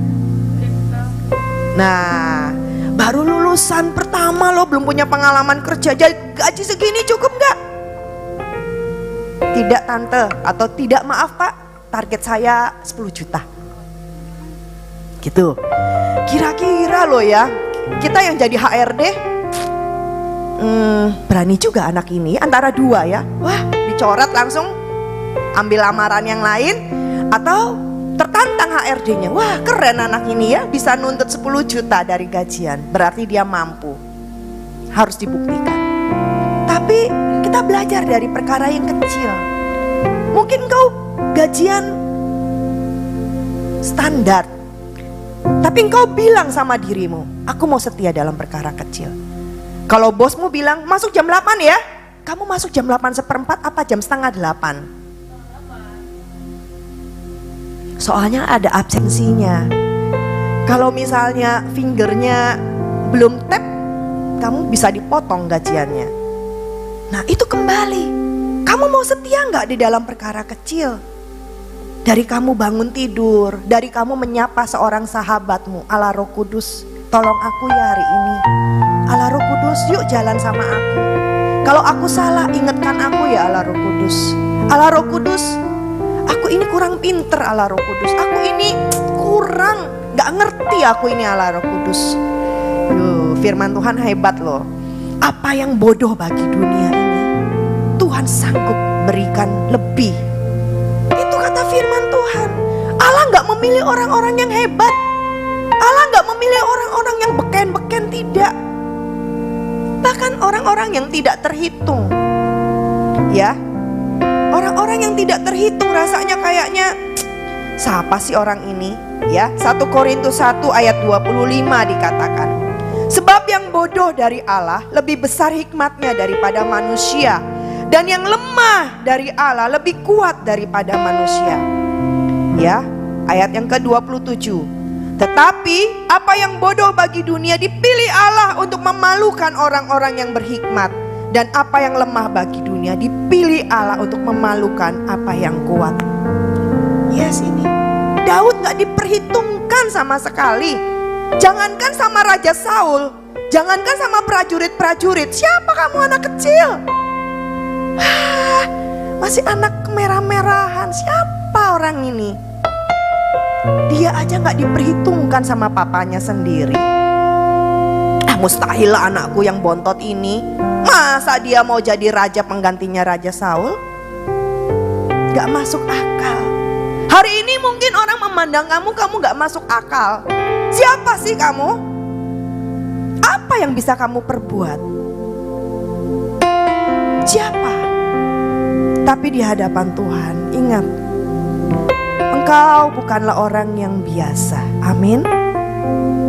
Nah, baru lulusan pertama lo, belum punya pengalaman kerja. Jadi gaji segini cukup nggak? Tidak tante, atau tidak maaf pak, target saya 10 juta. Gitu. Kira-kira lo ya, kita yang jadi HRD, berani juga anak ini antara dua ya. Wah, dicoret langsung, ambil lamaran yang lain, atau tertantang HRD-nya. Wah, keren anak ini ya, bisa nuntut 10 juta dari gajian. Berarti dia mampu. Harus dibuktikan. Tapi kita belajar dari perkara yang kecil. Mungkin kau gajian standar, tapi engkau bilang sama dirimu, aku mau setia dalam perkara kecil. Kalau bosmu bilang masuk jam 8 ya, kamu masuk jam 8:15 apa jam setengah 8? Soalnya ada absensinya. Kalau misalnya fingernya belum tap, kamu bisa dipotong gajiannya. Nah itu kembali, kamu mau setia nggak di dalam perkara kecil? Dari kamu bangun tidur, dari kamu menyapa seorang sahabatmu, Allah Roh Kudus, tolong aku ya hari ini. Allah Roh Kudus, yuk jalan sama aku. Kalau aku salah, ingatkan aku ya Allah Roh Kudus. Allah Roh Kudus, aku ini kurang pinter Allah Roh Kudus. Aku ini kurang, gak ngerti aku ini Allah Roh Kudus. Yuh, firman Tuhan hebat loh. Apa yang bodoh bagi dunia ini, Tuhan sanggup berikan lebih. Itu kata firman Tuhan. Allah gak memilih orang-orang yang hebat. Allah gak memilih orang-orang yang beken-beken, tidak. Bahkan orang-orang yang tidak terhitung. Ya, orang-orang yang tidak terhitung rasanya kayaknya siapa sih orang ini? Ya, 1 Korintus 1 ayat 25 dikatakan, sebab yang bodoh dari Allah lebih besar hikmatnya daripada manusia, dan yang lemah dari Allah lebih kuat daripada manusia. Ya, ayat yang ke-27. Tetapi apa yang bodoh bagi dunia dipilih Allah untuk memalukan orang-orang yang berhikmat, dan apa yang lemah bagi dunia dipilih Allah untuk memalukan apa yang kuat. Yes, ini Daud gak diperhitungkan sama sekali. Jangankan sama Raja Saul, jangankan sama prajurit-prajurit. Siapa kamu anak kecil? Masih anak kemerah-merahan. Siapa orang ini? Dia aja gak diperhitungkan sama papanya sendiri. Mustahil lah anakku yang bontot ini. Masa dia mau jadi raja penggantinya Raja Saul? Gak masuk akal. Hari ini mungkin orang memandang kamu gak masuk akal. Siapa sih kamu? Apa yang bisa kamu perbuat? Siapa? Tapi di hadapan Tuhan, ingat, engkau bukanlah orang yang biasa. Amin.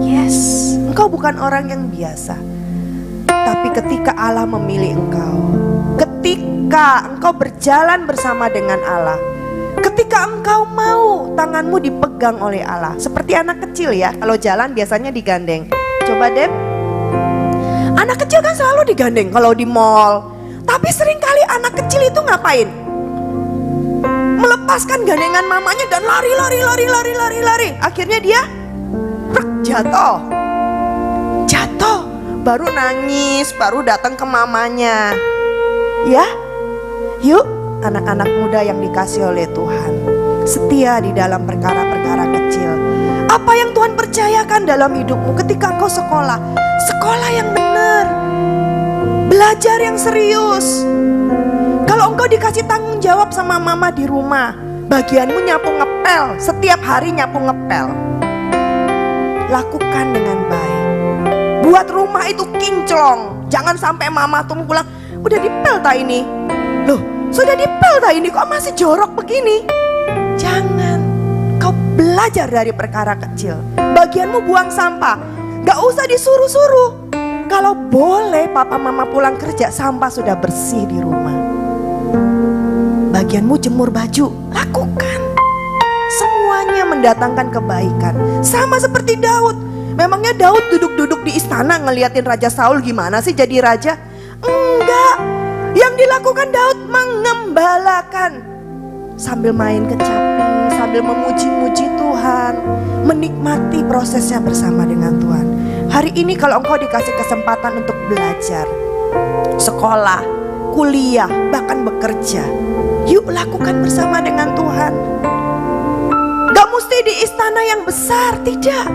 Yes, engkau bukan orang yang biasa. Tapi ketika Allah memilih engkau, ketika engkau berjalan bersama dengan Allah, ketika engkau mau tanganmu dipegang oleh Allah, seperti anak kecil ya, kalau jalan biasanya digandeng. Coba Deb, anak kecil kan selalu digandeng kalau di mall. Tapi seringkali anak kecil itu ngapain? Melepaskan gandengan mamanya dan lari. Akhirnya dia jatuh, baru nangis, baru datang ke mamanya. Ya, yuk anak-anak muda yang dikasih oleh Tuhan, setia di dalam perkara-perkara kecil. Apa yang Tuhan percayakan dalam hidupmu ketika engkau sekolah yang benar. Belajar yang serius. Kalau engkau dikasih tanggung jawab sama mama di rumah, bagianmu nyapu ngepel, setiap hari nyapu ngepel. Lakukan dengan baik. Buat rumah itu kinclong. Jangan sampai mama tuh pulang, udah dipel tak ini? Loh, sudah dipel tak ini, kok masih jorok begini? Jangan. Kau belajar dari perkara kecil. Bagianmu buang sampah, gak usah disuruh-suruh. Kalau boleh papa mama pulang kerja, sampah sudah bersih di rumah. Bagianmu jemur baju, lakukan. Semuanya mendatangkan kebaikan. Sama seperti Daud. Memangnya Daud duduk-duduk di istana ngeliatin Raja Saul gimana sih jadi raja? Enggak. Yang dilakukan Daud mengembalakan. Sambil main kecapi, sambil memuji-muji Tuhan, menikmati prosesnya bersama dengan Tuhan. Hari ini kalau engkau dikasih kesempatan untuk belajar, sekolah, kuliah, bahkan bekerja, yuk lakukan bersama dengan Tuhan. Gak mesti di istana yang besar, tidak.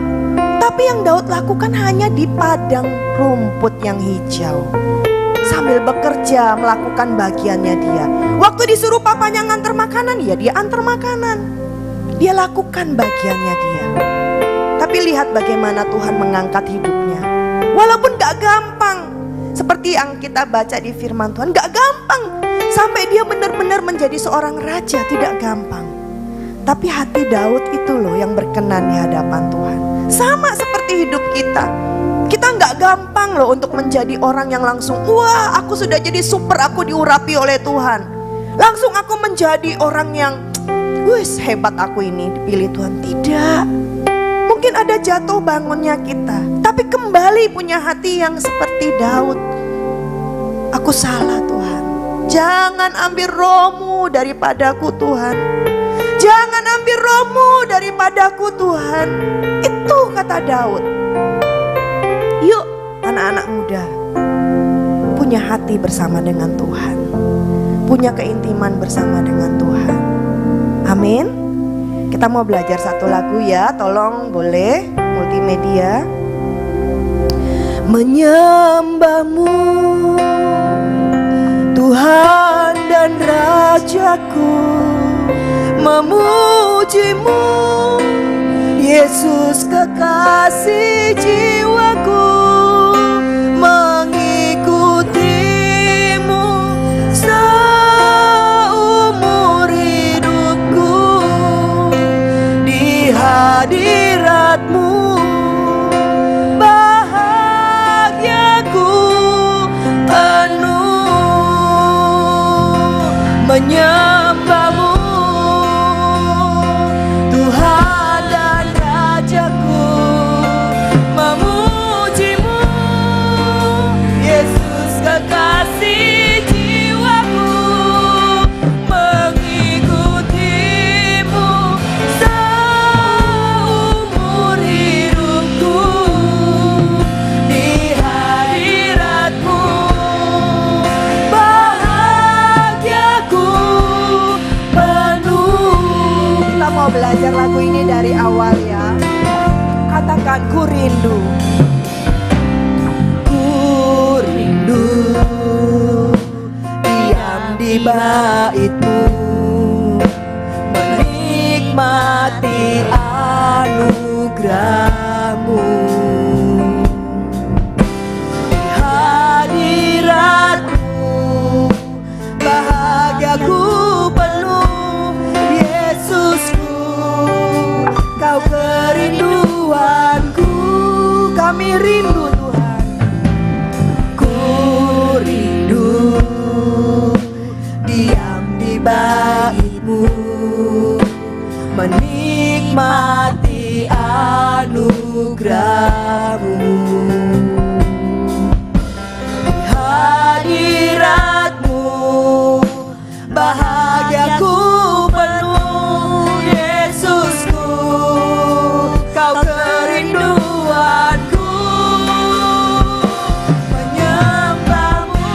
Tapi yang Daud lakukan hanya di padang rumput yang hijau. Sambil bekerja melakukan bagiannya dia. Waktu disuruh papanya nganter makanan, ya dia antar makanan. Dia lakukan bagiannya dia. Tapi lihat bagaimana Tuhan mengangkat hidupnya. Walaupun gak gampang. Seperti yang kita baca di firman Tuhan, gak gampang. Sampai dia benar-benar menjadi seorang raja, tidak gampang. Tapi hati Daud itu loh yang berkenan di hadapan Tuhan. Sama seperti hidup kita. Kita gak gampang loh untuk menjadi orang yang langsung, wah aku sudah jadi super, aku diurapi oleh Tuhan. Langsung aku menjadi orang yang, wis hebat aku ini dipilih Tuhan. Tidak. Mungkin ada jatuh bangunnya kita, tapi kembali punya hati yang seperti Daud. Aku salah Tuhan. Jangan ambil rohmu daripadaku Tuhan. Jangan ambil rohmu daripadaku Tuhan. Itu kata Daud. Yuk anak-anak muda, punya hati bersama dengan Tuhan. Punya keintiman bersama dengan Tuhan. Amin. Kita mau belajar satu lagu ya, tolong boleh multimedia. Menyembahmu Tuhan dan Rajaku, memujimu Yesus kekasih jiwaku, mengikutimu seumur hidupku. Di hadiratmu bahagiaku penuh. Menyembahmu Tuhan dan Rajaku, memujimu Yesus kekasih jiwaku, mengikutimu seumur hidupku. Di hadiratmu bahagiaku penuh. Kita mau belajar lagu ini dari awal ya. Katakan ku rindu. Ku rindu diam di baitmu, menikmati anugerahmu. Di hadiratmu bahagiaku penuh. Yesusku, kau kerinduanku. Kami rindu Tuhan. Ku rindu diam di baitmu, menikmati anugerahmu. Di hadiratmu bahagiaku penuh. Yesusku, kau kerinduanku. Menyembahmu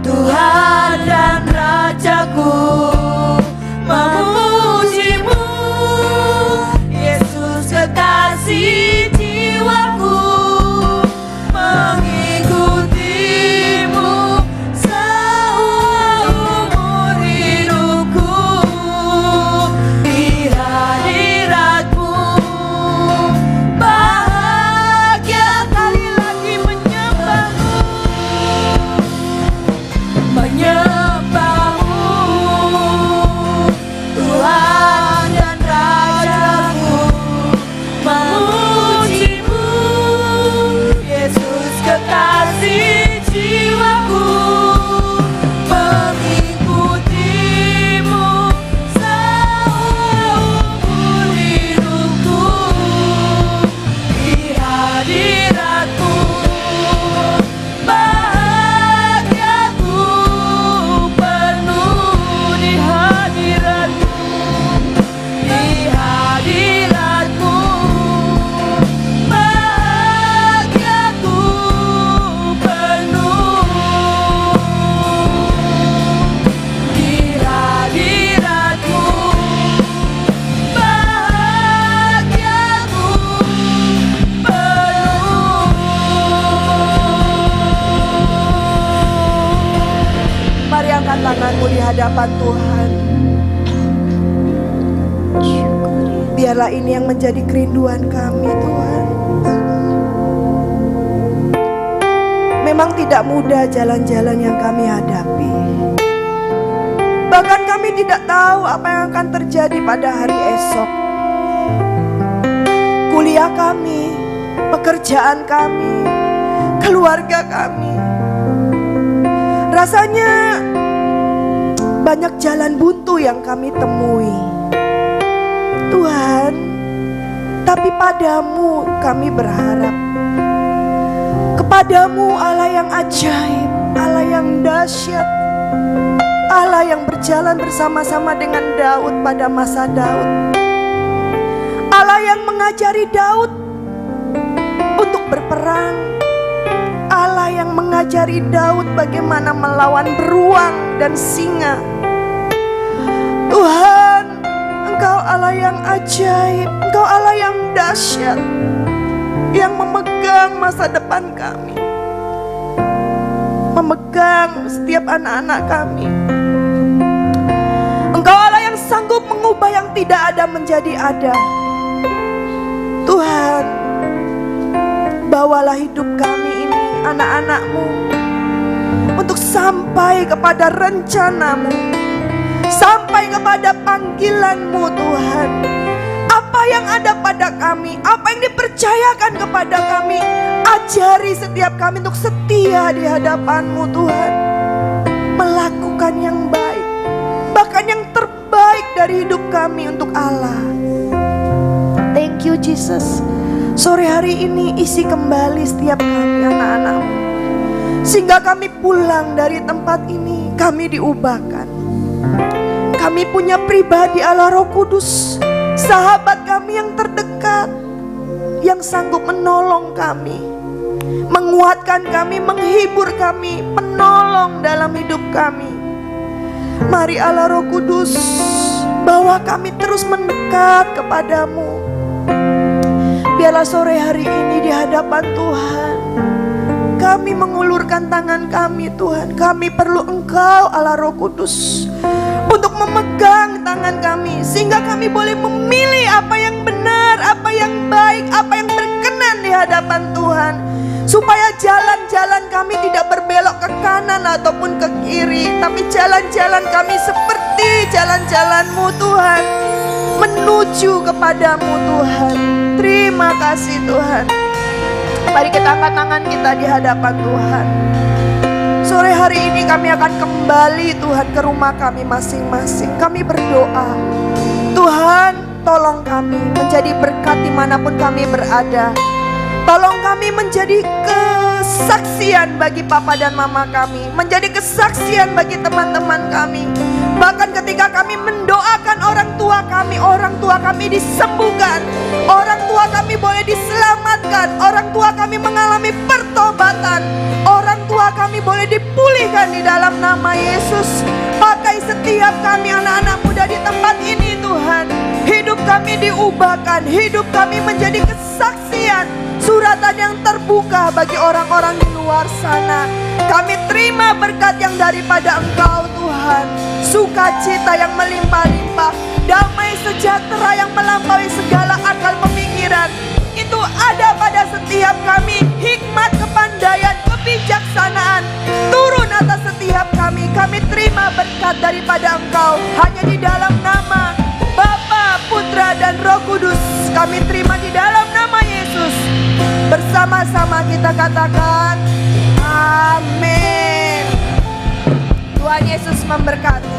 Tuhan dan Rajaku, memujimu Yesus kekasih jiwaku, mengikutimu tanganmu di hadapan Tuhan. Biarlah ini yang menjadi kerinduan kami, Tuhan. Memang tidak mudah jalan-jalan yang kami hadapi. Bahkan kami tidak tahu apa yang akan terjadi pada hari esok. Kuliah kami, pekerjaan kami, keluarga kami. Rasanya banyak jalan buntu yang kami temui. Tuhan, tapi padamu kami berharap. Kepadamu Allah yang ajaib, Allah yang dahsyat, Allah yang berjalan bersama-sama dengan Daud pada masa Daud. Allah yang mengajari Daud untuk berperang. Allah yang mengajari Daud bagaimana melawan beruang dan singa. Tuhan, Engkau Allah yang ajaib, Engkau Allah yang dahsyat, yang memegang masa depan kami, memegang setiap anak-anak kami. Engkau Allah yang sanggup mengubah yang tidak ada menjadi ada. Tuhan, bawalah hidup kami ini, anak-anak-Mu, untuk sampai kepada rencana-Mu, sampai kepada panggilan-Mu, Tuhan. Apa yang ada pada kami, apa yang dipercayakan kepada kami, ajari setiap kami untuk setia di hadapan-Mu, Tuhan. Melakukan yang baik, bahkan yang terbaik dari hidup kami untuk Allah. Thank you Jesus. Sore hari ini isi kembali setiap kami anak-anak-Mu, sehingga kami pulang dari tempat ini, kami diubahkan. Kami punya pribadi Allah Roh Kudus, sahabat kami yang terdekat, yang sanggup menolong kami, menguatkan kami, menghibur kami, penolong dalam hidup kami. Mari Allah Roh Kudus, bawa kami terus mendekat kepadamu. Biarlah sore hari ini di hadapan Tuhan, kami mengulurkan tangan kami, Tuhan. Kami perlu Engkau Allah Roh Kudus untuk memegang tangan kami, sehingga kami boleh memilih apa yang benar, apa yang baik, apa yang berkenan di hadapan Tuhan. Supaya jalan-jalan kami tidak berbelok ke kanan ataupun ke kiri, tapi jalan-jalan kami seperti jalan-jalan-Mu, Tuhan, menuju kepadamu, Tuhan. Terima kasih, Tuhan. Mari kita angkat tangan kita di hadapan Tuhan. Sore hari ini kami akan kembali, Tuhan, ke rumah kami masing-masing. Kami berdoa, Tuhan, tolong kami menjadi berkat dimanapun kami berada. Tolong kami menjadi kesaksian bagi papa dan mama kami, menjadi kesaksian bagi teman-teman kami. Bahkan ketika kami mendoakan orang tua kami disembuhkan, orang tua kami boleh diselamatkan, orang tua kami mengalami pertobatan, orang tua kami boleh dipulihkan di dalam nama Yesus. Pakai setiap kami anak-anak muda di tempat ini, Tuhan. Hidup kami diubahkan, hidup kami menjadi kesaksian, suratan yang terbuka bagi orang-orang di luar sana. Kami terima berkat yang daripada Engkau, Tuhan. Sukacita yang melimpah-limpah, damai sejahtera yang melampaui segala akal pemikiran, itu ada pada setiap kami. Hikmat, kepandaian, kebijaksanaan turun atas setiap kami. Kami terima berkat daripada Engkau. Hanya di dalam nama Bapa, Putra, dan Roh Kudus kami terima di dalam nama Yesus. Bersama-sama kita katakan amin. Tuhan Yesus memberkati.